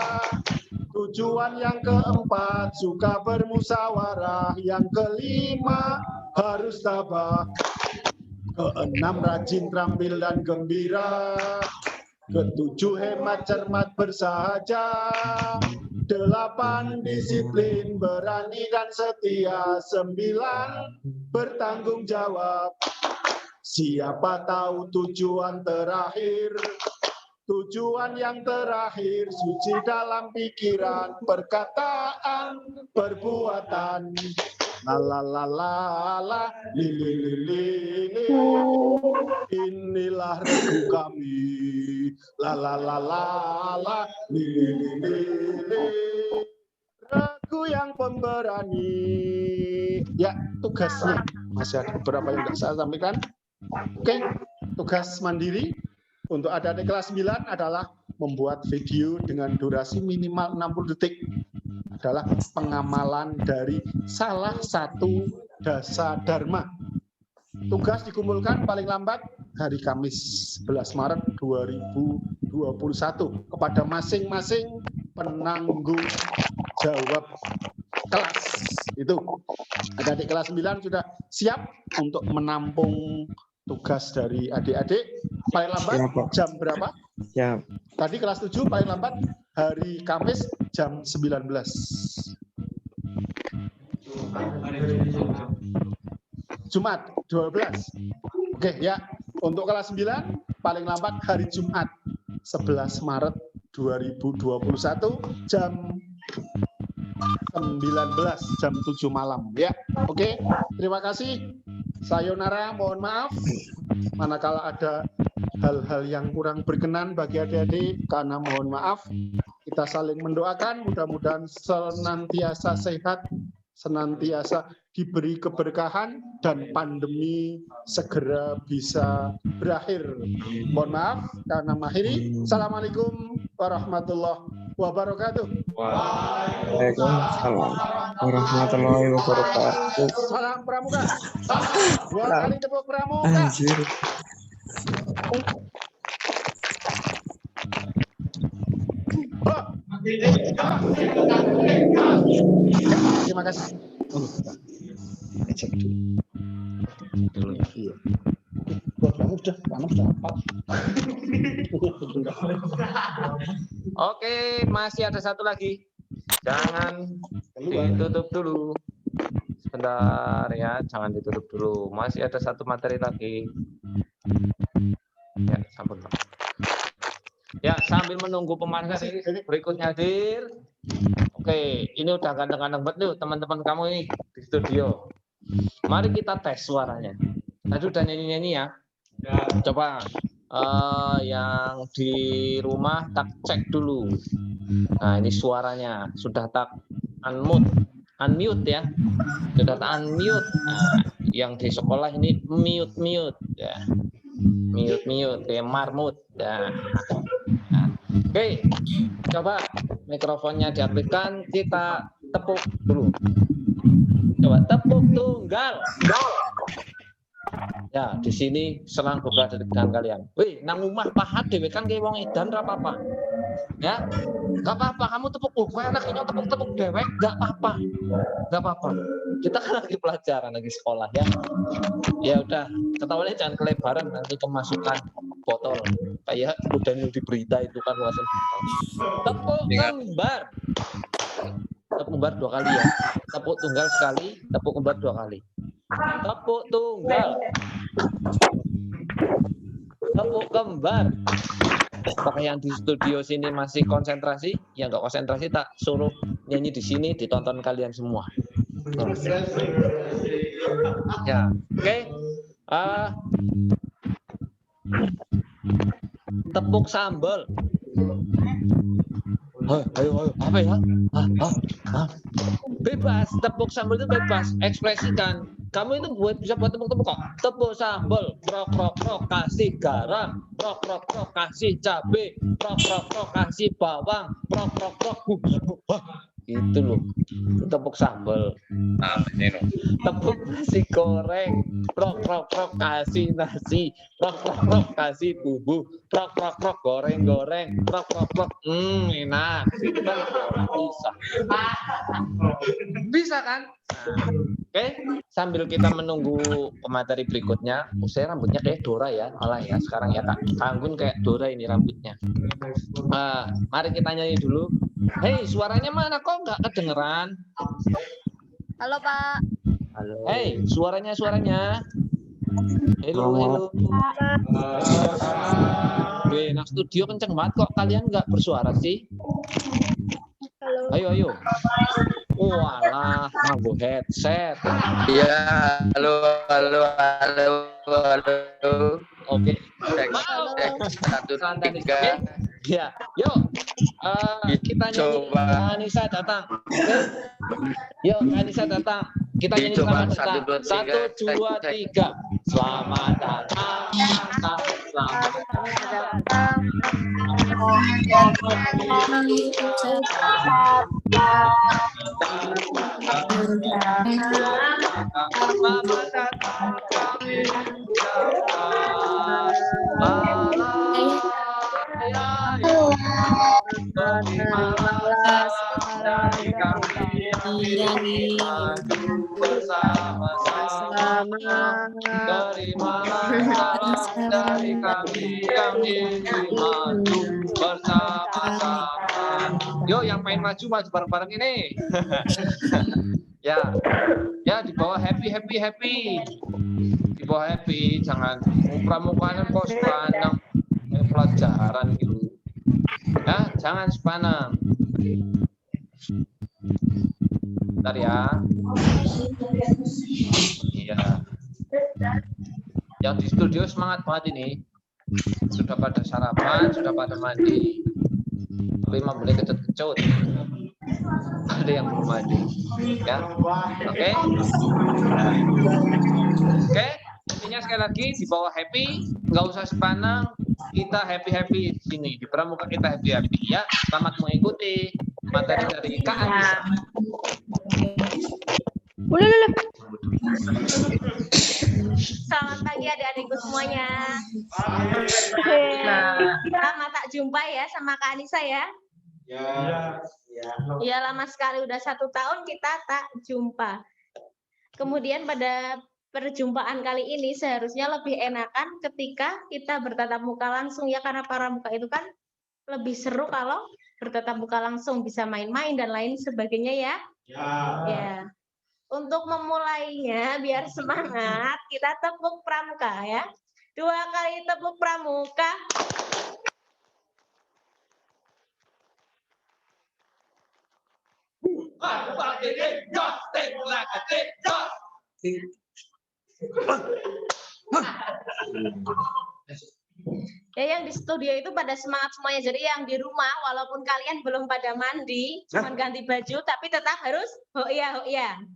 Speaker 6: Tujuan yang keempat, suka bermusyawarah. Yang kelima, harus tabah. Keenam, rajin, terampil, dan gembira. Ketujuh, hemat, cermat, bersahaja. 8, disiplin, berani, dan setia. 9, bertanggung jawab. Siapa tahu tujuan terakhir? Tujuan yang terakhir, suci dalam pikiran, perkataan, perbuatan. La la la la la, li li li li li. Inilah regu kami. La la la la la, li li li li li. Regu yang pemberani. Ya, tugasnya masih ada beberapa yang tidak saya sampaikan. Oke, tugas mandiri untuk adik-adik kelas 9 adalah membuat video dengan durasi minimal 60 detik. Adalah pengamalan dari salah satu dasa dharma. Tugas dikumpulkan paling lambat hari Kamis 11 Maret 2021 kepada masing-masing penanggung jawab kelas. Itu adik-adik kelas 9 sudah siap untuk menampung tugas dari adik-adik. Paling lambat jam berapa?
Speaker 7: Siap.
Speaker 6: Tadi kelas 7 paling lambat hari Kamis jam 19. Jumat 12. Oke ya, untuk kelas 9 paling lambat hari Jumat 11 Maret 2021 jam 19 jam 7 malam ya. Oke, terima kasih. Sayonara, mohon maaf manakala ada hal-hal yang kurang berkenan bagi adik-adik, karena mohon maaf. Kita saling mendoakan, mudah-mudahan senantiasa sehat, senantiasa diberi keberkahan, dan pandemi segera bisa berakhir. Mohon maaf, karena mengakhiri. Assalamualaikum warahmatullahi wabarakatuh.
Speaker 7: Waalaikumsalam warahmatullahi wabarakatuh.
Speaker 6: Salam pramuka. 2 kali tepuk pramuka.
Speaker 7: Anjir.
Speaker 6: Terima kasih. Cek dulu. Iya. Udah hafal.
Speaker 1: Oke, masih ada satu lagi. Jangan ditutup dulu. Sebentar ya, jangan ditutup dulu. Masih ada satu materi lagi.
Speaker 8: Ya, sampun, Pak. Ya, sambil menunggu pemateri berikutnya hadir. Oke, ini udah ganteng-ganteng banget nih teman-teman kamu ini di studio. Mari kita tes suaranya. Tadi udah nyanyi-nyanyi ya. Coba yang di rumah tak cek dulu. Nah, ini suaranya sudah tak unmute ya. Sudah tak unmute. Nah, yang di sekolah ini mute ya. Mute kayak marmut ya. Nah, oke, coba mikrofonnya diaktifkan, kita tepuk dulu. Coba tepuk tunggal. Ya, di sini senang berada dengan kalian. Wih, nang omah pahat dhewe kan kayak wong edan ora apa-apa. Ya, enggak apa-apa, kamu tepuk kowe anaknya tepuk-tepuk dewek, enggak apa-apa. Enggak apa-apa. Kita kan lagi pelajaran, lagi sekolah ya. Ya udah, ketawanya jangan kelebaran nanti kemasukan botol. Kayak udah yang di berita itu kan wasan botol. Tepuk kembar. Tepuk kembar 2 kali ya. Tepuk tunggal sekali, tepuk kembar 2 kali. Tepuk tunggal. Tepuk kembar. Pokoknya yang di studio sini masih konsentrasi, yang nggak konsentrasi tak suruh nyanyi di sini, ditonton kalian semua. Ya, oke. Tepuk sambal. Ayo, apa ya? Bebas, tepuk sambal itu bebas, ekspresikan. Kamu itu bisa buat tepuk-tepuk kok. Tepuk sambal, krok, kasih garam, krok, kasih cabai, krok, kasih bawang, krok, itu loh. Tepuk sambal. Tepuk nasi goreng, krok, kasih nasi, krok, kasih bumbu, krok, goreng, krok, enak. Itu kan bisa kan? Oke, sambil kita menunggu pemateri berikutnya, saya rambutnya kayak Dora ya, malah ya sekarang ya Kak. Anggun kayak Dora ini rambutnya. Mari kita nyanyi dulu. Hei, suaranya mana kok nggak kedengeran?
Speaker 5: Halo Pak.
Speaker 8: Halo. Hei, suaranya. Halo. Nah, studio kenceng banget kok kalian nggak bersuara sih?
Speaker 5: Halo.
Speaker 8: Ayo. Walah, nganggo headset.
Speaker 7: Iya, halo.
Speaker 8: Oke.
Speaker 7: Cek 1 2 3.
Speaker 8: Ya, yuk. Kita nyanyi. Anissa datang. Oke. Yuk, Anissa datang. Kita nyanyi
Speaker 7: Coba
Speaker 8: selamat datang. 1, 2, 3. Selamat datang. Selamat datang. Dari kami maju bersama-sama. Yo, yang pengen maju bareng-bareng ini. Ya di bawah happy. Di bawah happy, jangan muka-mukanya kok sepanang pelajaran gitu. Ya, jangan sepanang. Bentar ya. Iya. Yang di studio semangat banget ini. Sudah pada sarapan, sudah pada mandi. Tapi mau boleh kecut-kecut. Ada yang belum mandi. Ya. Oke. Oke. Intinya sekali lagi di bawah happy, nggak usah sepanang. Kita happy di sini. Di pramuka kita happy ya. Selamat mengikuti materi dari Kak Anissa.
Speaker 5: Selamat pagi adik-adikku semuanya. Lama tak jumpa ya sama Kak Anissa ya. Ya lama sekali, udah 1 tahun kita tak jumpa. Kemudian pada perjumpaan kali ini seharusnya lebih enakan ketika kita bertatap muka langsung ya, karena pramuka itu kan lebih seru kalau bertatap muka langsung, bisa main-main dan lain sebagainya ya. Ya. Untuk memulainya biar semangat, kita tepuk pramuka ya. 2 kali tepuk pramuka. Ya, yang di studio itu pada semangat semuanya. Jadi yang di rumah, walaupun kalian belum pada mandi, cuma ganti baju, tapi tetap harus hoya.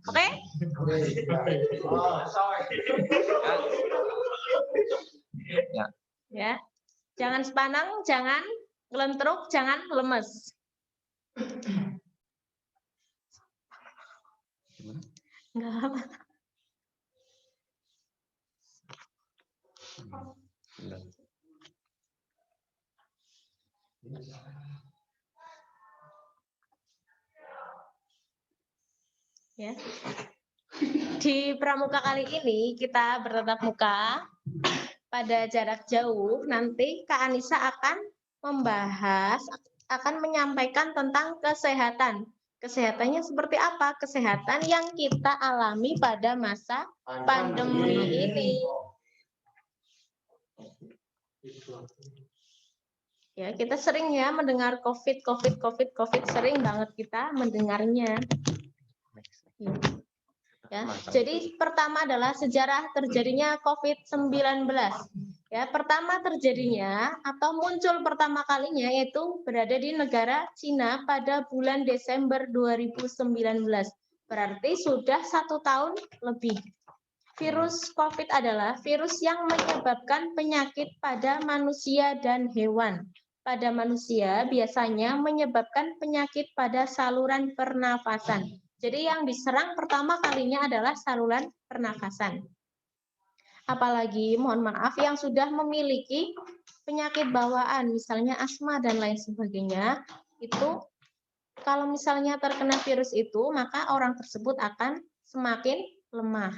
Speaker 5: Oke? Ya. Jangan sepanang, jangan ngelentruk, jangan lemes. Enggak apa. Ya. Di pramuka kali ini kita bertatap muka pada jarak jauh. Nanti Kak Anissa akan membahas, akan menyampaikan tentang kesehatan. Kesehatannya seperti apa? Kesehatan yang kita alami pada masa pandemi ini. Ya, kita sering ya mendengar COVID, sering banget kita mendengarnya. Ya, jadi pertama adalah sejarah terjadinya COVID-19. Ya, pertama terjadinya atau muncul pertama kalinya yaitu berada di negara Cina pada bulan Desember 2019. Berarti sudah 1 tahun lebih. Virus COVID adalah virus yang menyebabkan penyakit pada manusia dan hewan. Pada manusia biasanya menyebabkan penyakit pada saluran pernafasan. Jadi yang diserang pertama kalinya adalah saluran pernafasan. Apalagi, mohon maaf, yang sudah memiliki penyakit bawaan, misalnya asma dan lain sebagainya, itu kalau misalnya terkena virus itu, maka orang tersebut akan semakin lemah.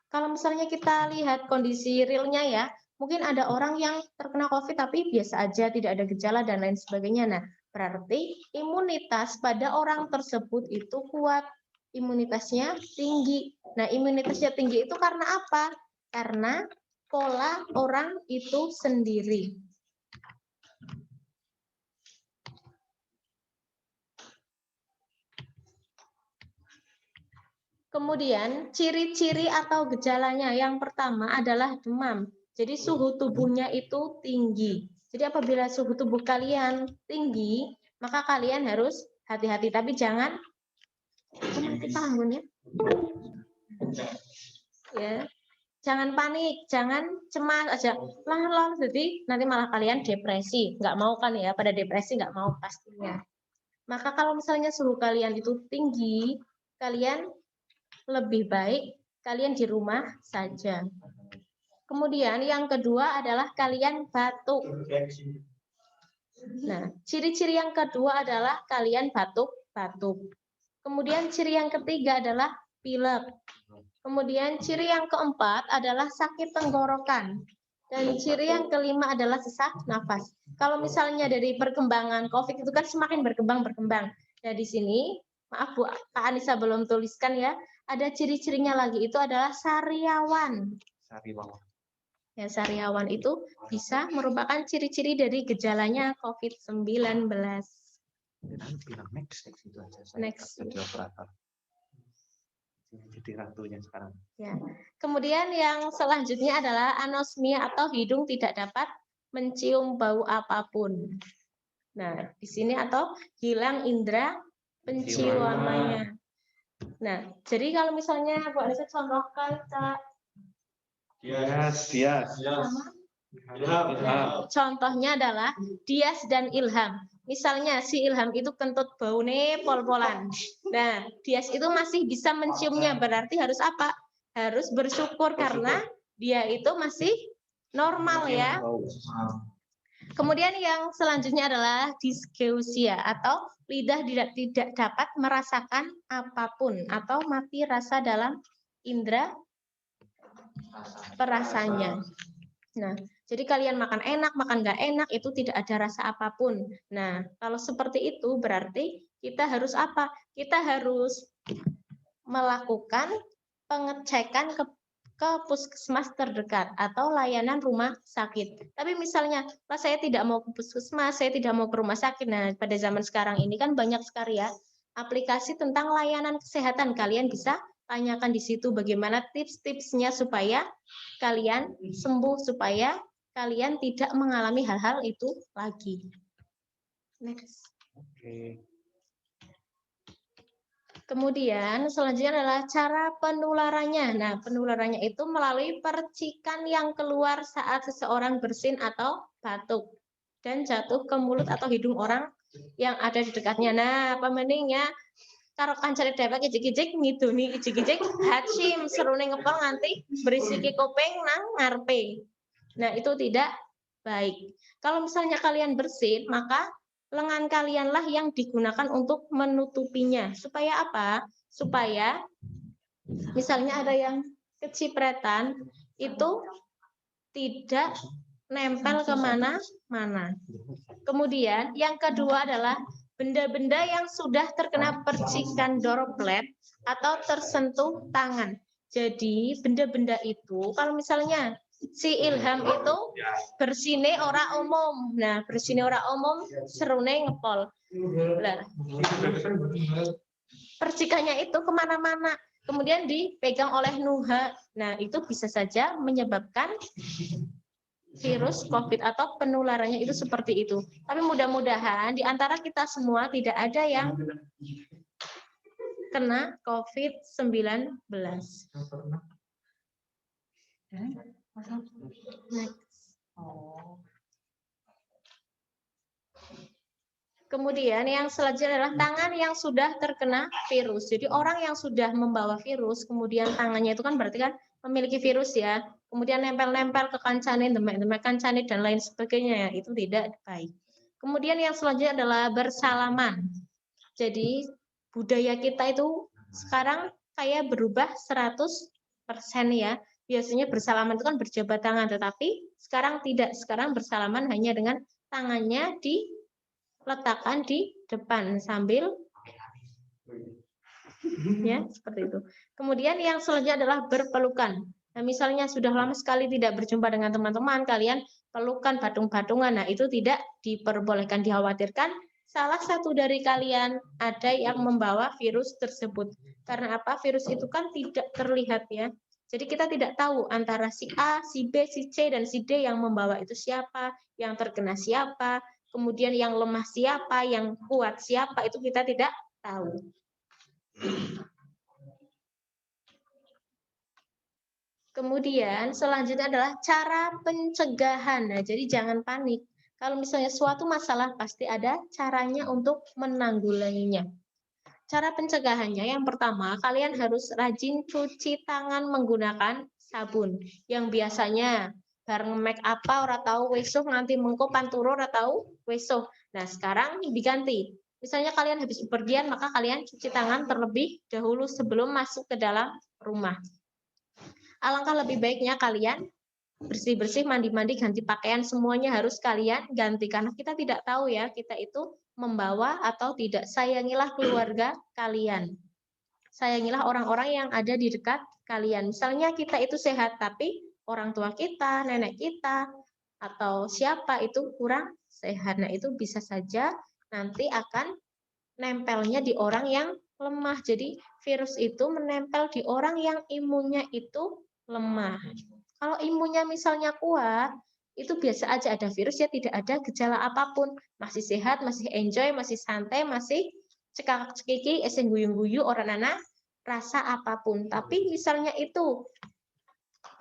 Speaker 5: Kalau misalnya kita lihat kondisi realnya ya, mungkin ada orang yang terkena COVID tapi biasa aja, tidak ada gejala dan lain sebagainya. Nah, berarti imunitas pada orang tersebut itu kuat, imunitasnya tinggi. Nah, imunitasnya tinggi itu karena apa? Karena pola orang itu sendiri. Kemudian ciri-ciri atau gejalanya yang pertama adalah demam. Jadi suhu tubuhnya itu tinggi. Jadi apabila suhu tubuh kalian tinggi, maka kalian harus hati-hati. Tapi jangan ya, jangan panik, jangan cemas aja. Lah, jadi nanti malah kalian depresi. Nggak mau kan ya, pada depresi nggak mau pastinya. Maka kalau misalnya suhu kalian itu tinggi, kalian lebih baik kalian di rumah saja. Kemudian yang kedua adalah kalian batuk. Nah, ciri-ciri yang kedua adalah kalian batuk-batuk. Kemudian ciri yang ketiga adalah pilek. Kemudian ciri yang keempat adalah sakit tenggorokan. Dan ciri yang kelima adalah sesak nafas. Kalau misalnya dari perkembangan COVID itu kan semakin berkembang. Nah, di sini, maaf Bu, Kak Anissa belum tuliskan ya, ada ciri-cirinya lagi, itu adalah sariawan. Ya, sariawan itu bisa merupakan ciri-ciri dari gejalanya COVID-19. Next.
Speaker 8: Jadi ratunya sekarang.
Speaker 5: Ya. Kemudian yang selanjutnya adalah anosmia atau hidung tidak dapat mencium bau apapun. Nah, di sini atau hilang indera penciumannya. Nah, jadi kalau misalnya Bu Anissa contohkan, Kak.
Speaker 2: Yes.
Speaker 5: Contohnya adalah Dias dan Ilham. Misalnya si Ilham itu kentut baune pol-polan. Nah, Dias itu masih bisa menciumnya, berarti harus apa? Harus bersyukur karena dia itu masih normal ya. Kemudian yang selanjutnya adalah disgeusia atau lidah tidak dapat merasakan apapun atau mati rasa dalam indera perasanya. Nah, jadi kalian makan enak, makan nggak enak, itu tidak ada rasa apapun. Nah, kalau seperti itu berarti kita harus apa? Kita harus melakukan pengecekan ke puskesmas terdekat atau layanan rumah sakit. Tapi misalnya, Pak, saya tidak mau ke puskesmas, saya tidak mau ke rumah sakit. Nah, pada zaman sekarang ini kan banyak sekali ya aplikasi tentang layanan kesehatan. Kalian bisa tanyakan di situ bagaimana tips-tipsnya supaya kalian sembuh, supaya kalian tidak mengalami hal-hal itu lagi. Next.
Speaker 2: Oke.
Speaker 5: Kemudian selanjutnya adalah cara penularannya. Nah, penularannya itu melalui percikan yang keluar saat seseorang bersin atau batuk dan jatuh ke mulut atau hidung orang yang ada di dekatnya. Nah, pemeningnya karo kancane dhewek ijik-ijik ngidoni ijik-ijik hacim serune ngepel nganti berisiki kuping nang ngarepe. Nah, itu tidak baik. Kalau misalnya kalian bersin, maka lengan kalianlah yang digunakan untuk menutupinya. Supaya apa? Supaya misalnya ada yang kecipretan, itu tidak nempel kemana-mana. Kemudian yang kedua adalah benda-benda yang sudah terkena percikan droplet atau tersentuh tangan. Jadi benda-benda itu kalau misalnya si Ilham itu bersine ora umum. Nah, bersine ora umum serune ngepol. Nah, percikannya itu kemana-mana. Kemudian dipegang oleh Nuha. Nah, itu bisa saja menyebabkan virus COVID atau penularannya itu seperti itu. Tapi mudah-mudahan di antara kita semua tidak ada yang kena COVID-19. Kemudian yang selanjutnya adalah tangan yang sudah terkena virus. Jadi orang yang sudah membawa virus, kemudian tangannya itu kan berarti kan memiliki virus ya. Kemudian nempel-nempel ke kancane, demek-demek kancane dan lain sebagainya ya, itu tidak baik. Kemudian yang selanjutnya adalah bersalaman. Jadi budaya kita itu sekarang kayak berubah 100% ya. Biasanya bersalaman itu kan berjabat tangan, tetapi sekarang tidak. Sekarang bersalaman hanya dengan tangannya diletakkan di depan sambil ya seperti itu. Kemudian yang selanjutnya adalah berpelukan. Nah, misalnya sudah lama sekali tidak berjumpa dengan teman-teman, kalian pelukan, batung-batungan. Nah, itu tidak diperbolehkan, dikhawatirkan salah satu dari kalian ada yang membawa virus tersebut. Karena apa? Virus itu kan tidak terlihat ya. Jadi kita tidak tahu antara si A, si B, si C, dan si D yang membawa itu siapa, yang terkena siapa, kemudian yang lemah siapa, yang kuat siapa, itu kita tidak tahu. Kemudian selanjutnya adalah cara pencegahan. Nah, jadi jangan panik. Kalau misalnya suatu masalah pasti ada caranya untuk menanggulanginya. Cara pencegahannya yang pertama, kalian harus rajin cuci tangan menggunakan sabun. Yang biasanya bareng make apa ora tahu wesuh nganti mengko panturo ora tahu wesuh. Nah, sekarang diganti. Misalnya kalian habis bepergian, maka kalian cuci tangan terlebih dahulu sebelum masuk ke dalam rumah. Alangkah lebih baiknya kalian bersih-bersih, mandi-mandi, ganti pakaian, semuanya harus kalian ganti. Karena kita tidak tahu ya, kita itu membawa atau tidak. Sayangilah keluarga kalian. Sayangilah orang-orang yang ada di dekat kalian. Misalnya kita itu sehat, tapi orang tua kita, nenek kita, atau siapa itu kurang sehat. Nah, itu bisa saja nanti akan nempelnya di orang yang lemah. Jadi virus itu menempel di orang yang imunnya itu lemah. Kalau imunnya misalnya kuat, itu biasa aja ada virus ya, tidak ada gejala apapun. Masih sehat, masih enjoy, masih santai, masih cekak-cekiki, eseng guyu-guyu, orang anak rasa apapun. Tapi misalnya itu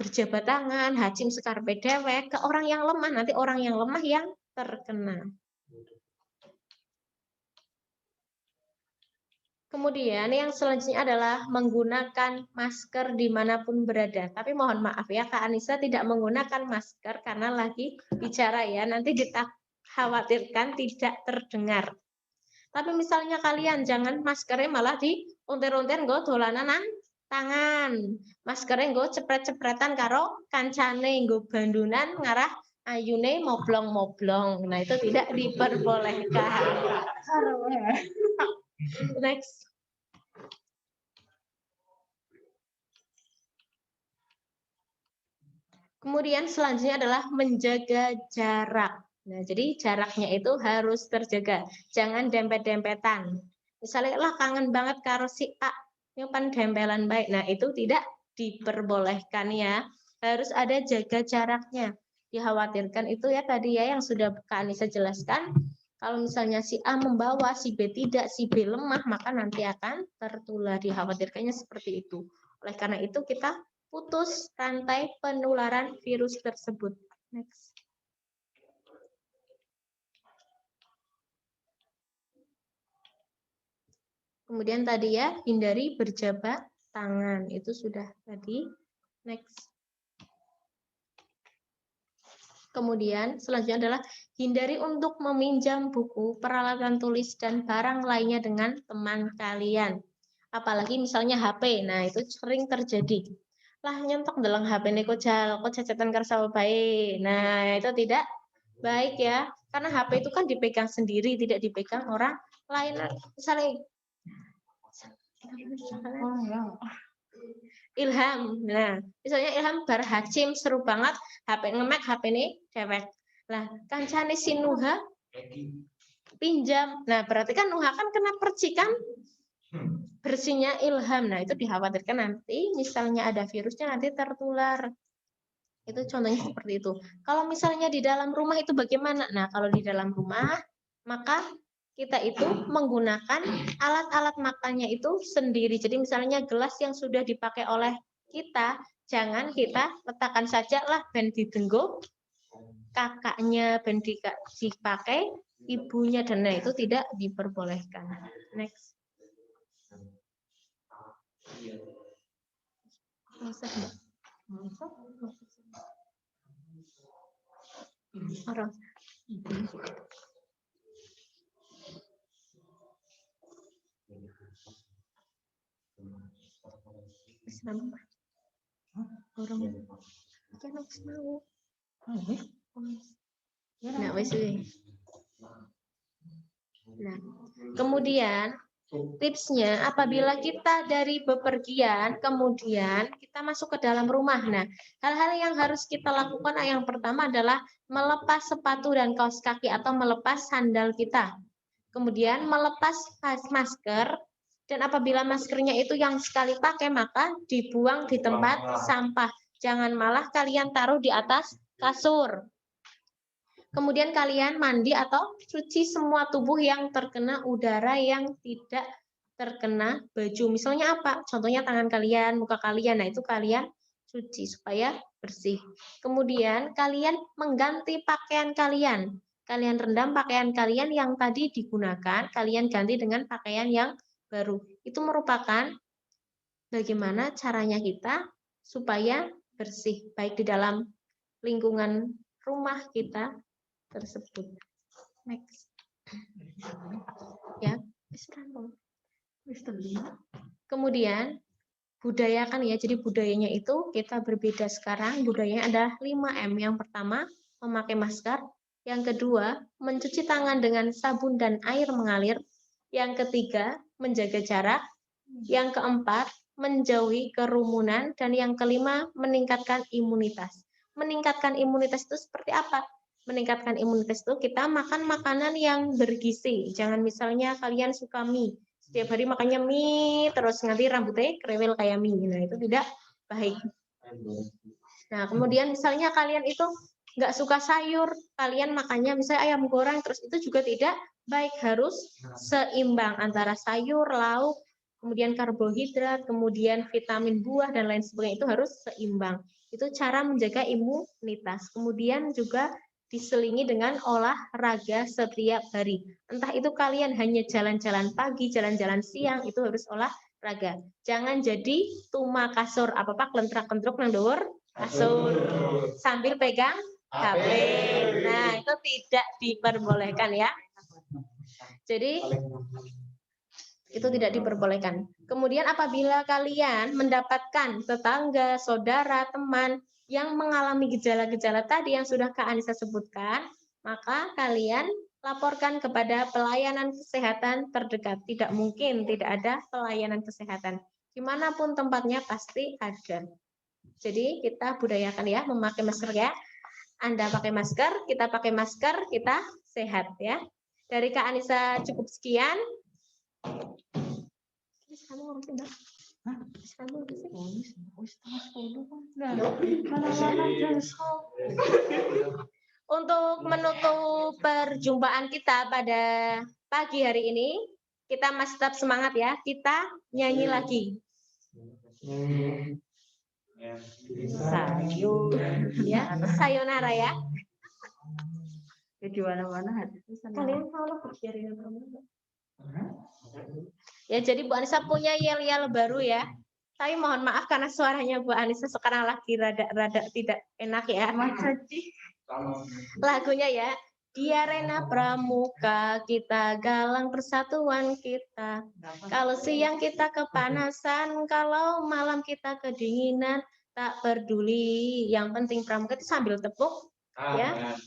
Speaker 5: berjabat tangan, hacim sekarpe dewek, ke orang yang lemah, nanti orang yang lemah yang terkena. Kemudian yang selanjutnya adalah menggunakan masker dimanapun berada. Tapi mohon maaf ya, Kak Anissa tidak menggunakan masker karena lagi bicara ya. Nanti dikhawatirkan tidak terdengar. Tapi misalnya kalian jangan maskernya malah diuntir-untir nggo dolanan tangan. Maskernya nggo cepret-cepretan karo kancane nggo bandunan ngarah ayune moblong-moblong. Nah, itu tidak diperbolehkan. Next. Kemudian selanjutnya adalah menjaga jarak. Nah, jadi jaraknya itu harus terjaga. Jangan dempet-dempetan. Misalnya lah kangen banget karo si A, nyupan dempelan baik. Nah, itu tidak diperbolehkan ya. Harus ada jaga jaraknya. Dikhawatirkan itu ya tadi ya yang sudah Kak Anissa jelaskan. Kalau misalnya si A membawa, si B tidak, si B lemah, maka nanti akan tertular. Dikhawatirkannya seperti itu. Oleh karena itu kita putus rantai penularan virus tersebut. Next. Kemudian tadi ya, hindari berjabat tangan. Itu sudah tadi. Next. Kemudian selanjutnya adalah hindari untuk meminjam buku, peralatan tulis, dan barang lainnya dengan teman kalian. Apalagi misalnya HP. Nah, itu sering terjadi. Lah nyentok dalam HP ini kok cacatan kersa baik. Nah, itu tidak baik ya. Karena HP itu kan dipegang sendiri, tidak dipegang orang lain. Misalnya Ilham. Nah, misalnya Ilham bar hacim seru banget, HP ngemek, HP ini dewek. Lah, kancane si Nuha pinjam. Nah, berarti kan Nuha kan kena percikan bersihnya Ilham. Nah, itu dikhawatirkan nanti misalnya ada virusnya nanti tertular. Itu contohnya seperti itu. Kalau misalnya di dalam rumah itu bagaimana? Nah, kalau di dalam rumah, maka kita itu menggunakan alat-alat makannya itu sendiri. Jadi misalnya gelas yang sudah dipakai oleh kita, jangan kita letakkan saja lah ben didenggo kakaknya, ben dipakai ibunya, dan nah, itu tidak diperbolehkan. Next. Nah, kemudian tipsnya apabila kita dari bepergian kemudian kita masuk ke dalam rumah. Nah, hal-hal yang harus kita lakukan yang pertama adalah melepas sepatu dan kaos kaki atau melepas sandal kita. Kemudian melepas masker, dan apabila maskernya itu yang sekali pakai maka dibuang di tempat sampah. Jangan malah kalian taruh di atas kasur. Kemudian kalian mandi atau cuci semua tubuh yang terkena udara yang tidak terkena baju. Misalnya apa? Contohnya tangan kalian, muka kalian. Nah, itu kalian cuci supaya bersih. Kemudian kalian mengganti pakaian kalian. Kalian rendam pakaian kalian yang tadi digunakan, kalian ganti dengan pakaian yang baru. Itu merupakan bagaimana caranya kita supaya bersih, baik di dalam lingkungan rumah kita tersebut. Next. Ya, kemudian budayakan ya. Jadi budayanya itu kita berbeda sekarang. Budayanya adalah 5M. Yang pertama, memakai masker. Yang kedua, mencuci tangan dengan sabun dan air mengalir. Yang ketiga, menjaga jarak. Yang keempat, menjauhi kerumunan. Dan yang kelima, meningkatkan imunitas. Meningkatkan imunitas itu seperti apa? Meningkatkan imunitas itu kita makan makanan yang bergizi. Jangan misalnya kalian suka mie. Setiap hari makannya mie, terus nanti rambutnya krewel kayak mie. Nah, itu tidak baik. Nah, kemudian misalnya kalian itu nggak suka sayur, kalian makannya misalnya ayam goreng, terus itu juga tidak baik. Harus seimbang antara sayur, lauk, kemudian karbohidrat, kemudian vitamin buah, dan lain sebagainya. Itu harus seimbang. Itu cara menjaga imunitas. Kemudian juga diselingi dengan olahraga setiap hari. Entah itu kalian hanya jalan-jalan pagi, jalan-jalan siang, itu harus olahraga. Jangan jadi tuma kasur, apa-apa kelentrak-kentruk nang dhuwur kasur sambil pegang HP. Nah, itu tidak diperbolehkan ya. Jadi itu tidak diperbolehkan. Kemudian apabila kalian mendapatkan tetangga, saudara, teman yang mengalami gejala-gejala tadi yang sudah Kak Anissa sebutkan, maka kalian laporkan kepada pelayanan kesehatan terdekat. Tidak mungkin tidak ada pelayanan kesehatan. Dimanapun tempatnya pasti ada. Jadi kita budayakan ya memakai masker ya. Anda pakai masker, kita pakai masker, kita sehat ya. Dari Kak Anissa cukup sekian. Untuk menutup perjumpaan kita pada pagi hari ini, kita masih tetap semangat ya. Kita nyanyi lagi. Ya, sayonara ya.
Speaker 4: Di mana-mana hati itu senang.
Speaker 5: Kalian tahu berjaringan kamu? Ya, jadi Bu Anissa punya yel-yel baru ya. Tapi mohon maaf karena suaranya Bu Anissa sekarang lagi rada tidak enak ya. Lagunya ya. Di arena pramuka kita galang persatuan kita. Kalau siang kita kepanasan, kalau malam kita kedinginan, tak peduli. Yang penting pramuka itu sambil tepuk ya.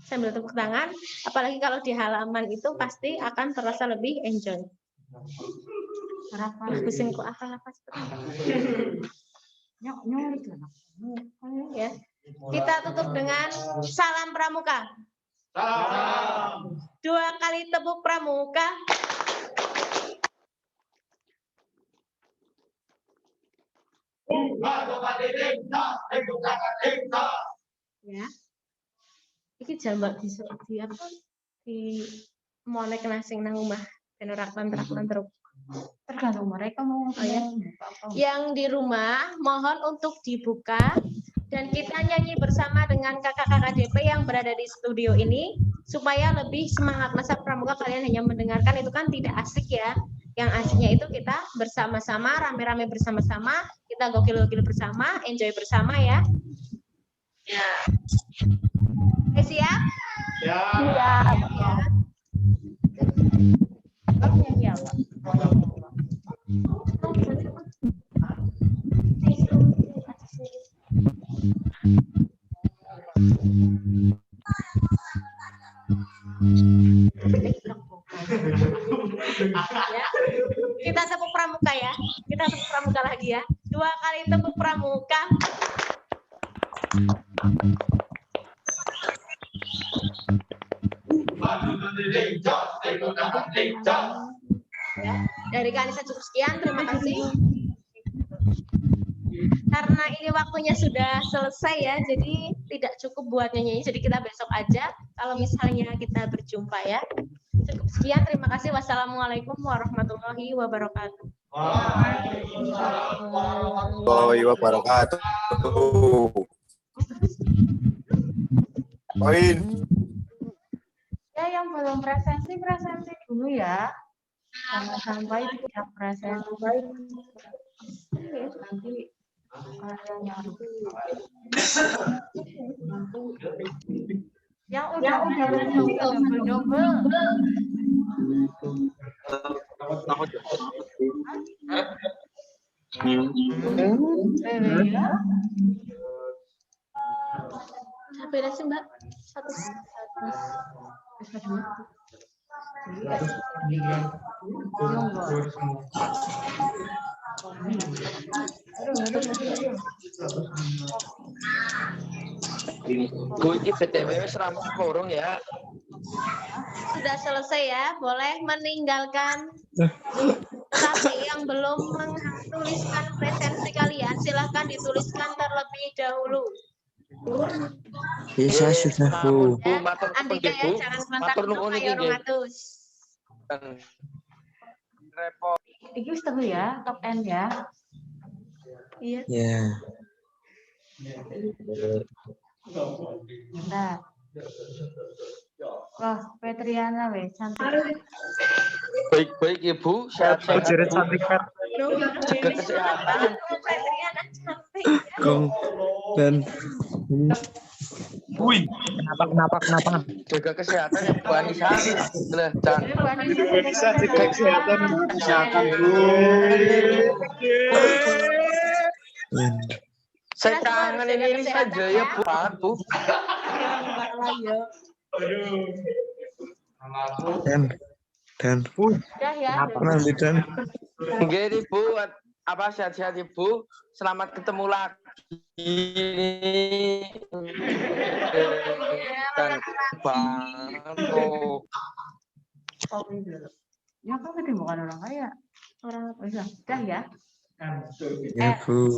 Speaker 5: Sambil tepuk tangan, apalagi kalau di halaman itu pasti akan terasa lebih enjoy. Pusing kok apa ya. Kita tutup dengan salam pramuka.
Speaker 2: Salam.
Speaker 5: 2 kali tepuk pramuka. Ya. Iki jambak di apa? Di monek nasing nang omah ben ora kontrak-kontrak.
Speaker 4: Tergantung mereka mau
Speaker 5: ya. Yang di rumah mohon untuk dibuka dan kita nyanyi bersama dengan kakak-kakak DP yang berada di studio ini supaya lebih semangat. Masa pramuka kalian hanya mendengarkan itu kan tidak asik ya. Yang asiknya itu kita bersama-sama, rame-rame bersama-sama, kita gokil-gokil bersama, enjoy bersama ya. Ya. Oke, siap?
Speaker 2: Ya.
Speaker 5: Siap. Ya. Nyanyi apa? Ya. Kita tepuk pramuka ya. Kita tepuk pramuka lagi ya. 2 kali tepuk pramuka. Ya, dari Kak Anissa cukup sekian, terima kasih. Karena ini waktunya sudah selesai ya, jadi tidak cukup buat nyanyi. Jadi kita besok aja, kalau misalnya kita berjumpa ya. Cukup sekian, terima kasih. Wassalamualaikum warahmatullahi wabarakatuh.
Speaker 9: Warahmatullahi wabarakatuh. Poin.
Speaker 4: Ya, yang belum presensi dulu ya. Sampai tidak presensi. Nanti yang udah double.
Speaker 5: Beda sih Mbak. Satu.
Speaker 7: Gue ini BTW seramah korong ya.
Speaker 5: Sudah selesai ya, boleh meninggalkan. Tapi yang belum menuliskan presensi kalian, silahkan dituliskan terlebih dahulu.
Speaker 9: Bisa sudah Bu.
Speaker 5: Ya,
Speaker 7: Matur
Speaker 5: Andika ya, jangan
Speaker 7: Matur
Speaker 5: sebentar
Speaker 7: nuwun
Speaker 5: dulu,
Speaker 7: iki
Speaker 5: ayo
Speaker 7: nggih.
Speaker 5: Romatus.
Speaker 7: Repot.
Speaker 4: Ini wis telu ya, top end ya.
Speaker 5: Iya.
Speaker 9: Ya.
Speaker 4: Bentar. Wah, Petriana weh, cantik.
Speaker 7: Baik-baik Ibu, sehat-sehat. Jaga kesehatan.
Speaker 5: Petriana cantik.
Speaker 9: Kong dan
Speaker 2: Kenapa?
Speaker 7: Jaga kesehatan ya Bu Anissa. Lah, Chan.
Speaker 2: Bisa jaga kesehatan.
Speaker 7: Saya kangen ini saja ya Bu. Bu.
Speaker 9: dan
Speaker 5: Udah ya.
Speaker 9: nanti dan
Speaker 7: Nggih Ibu, Apa sehat-sehat Ibu? Selamat ketemu lagi. Dan Bang.
Speaker 4: Kopi dulu. Ya kopi dulu bukan orang kaya. Orang apa ya? Dah ya.
Speaker 9: Ya, Bu.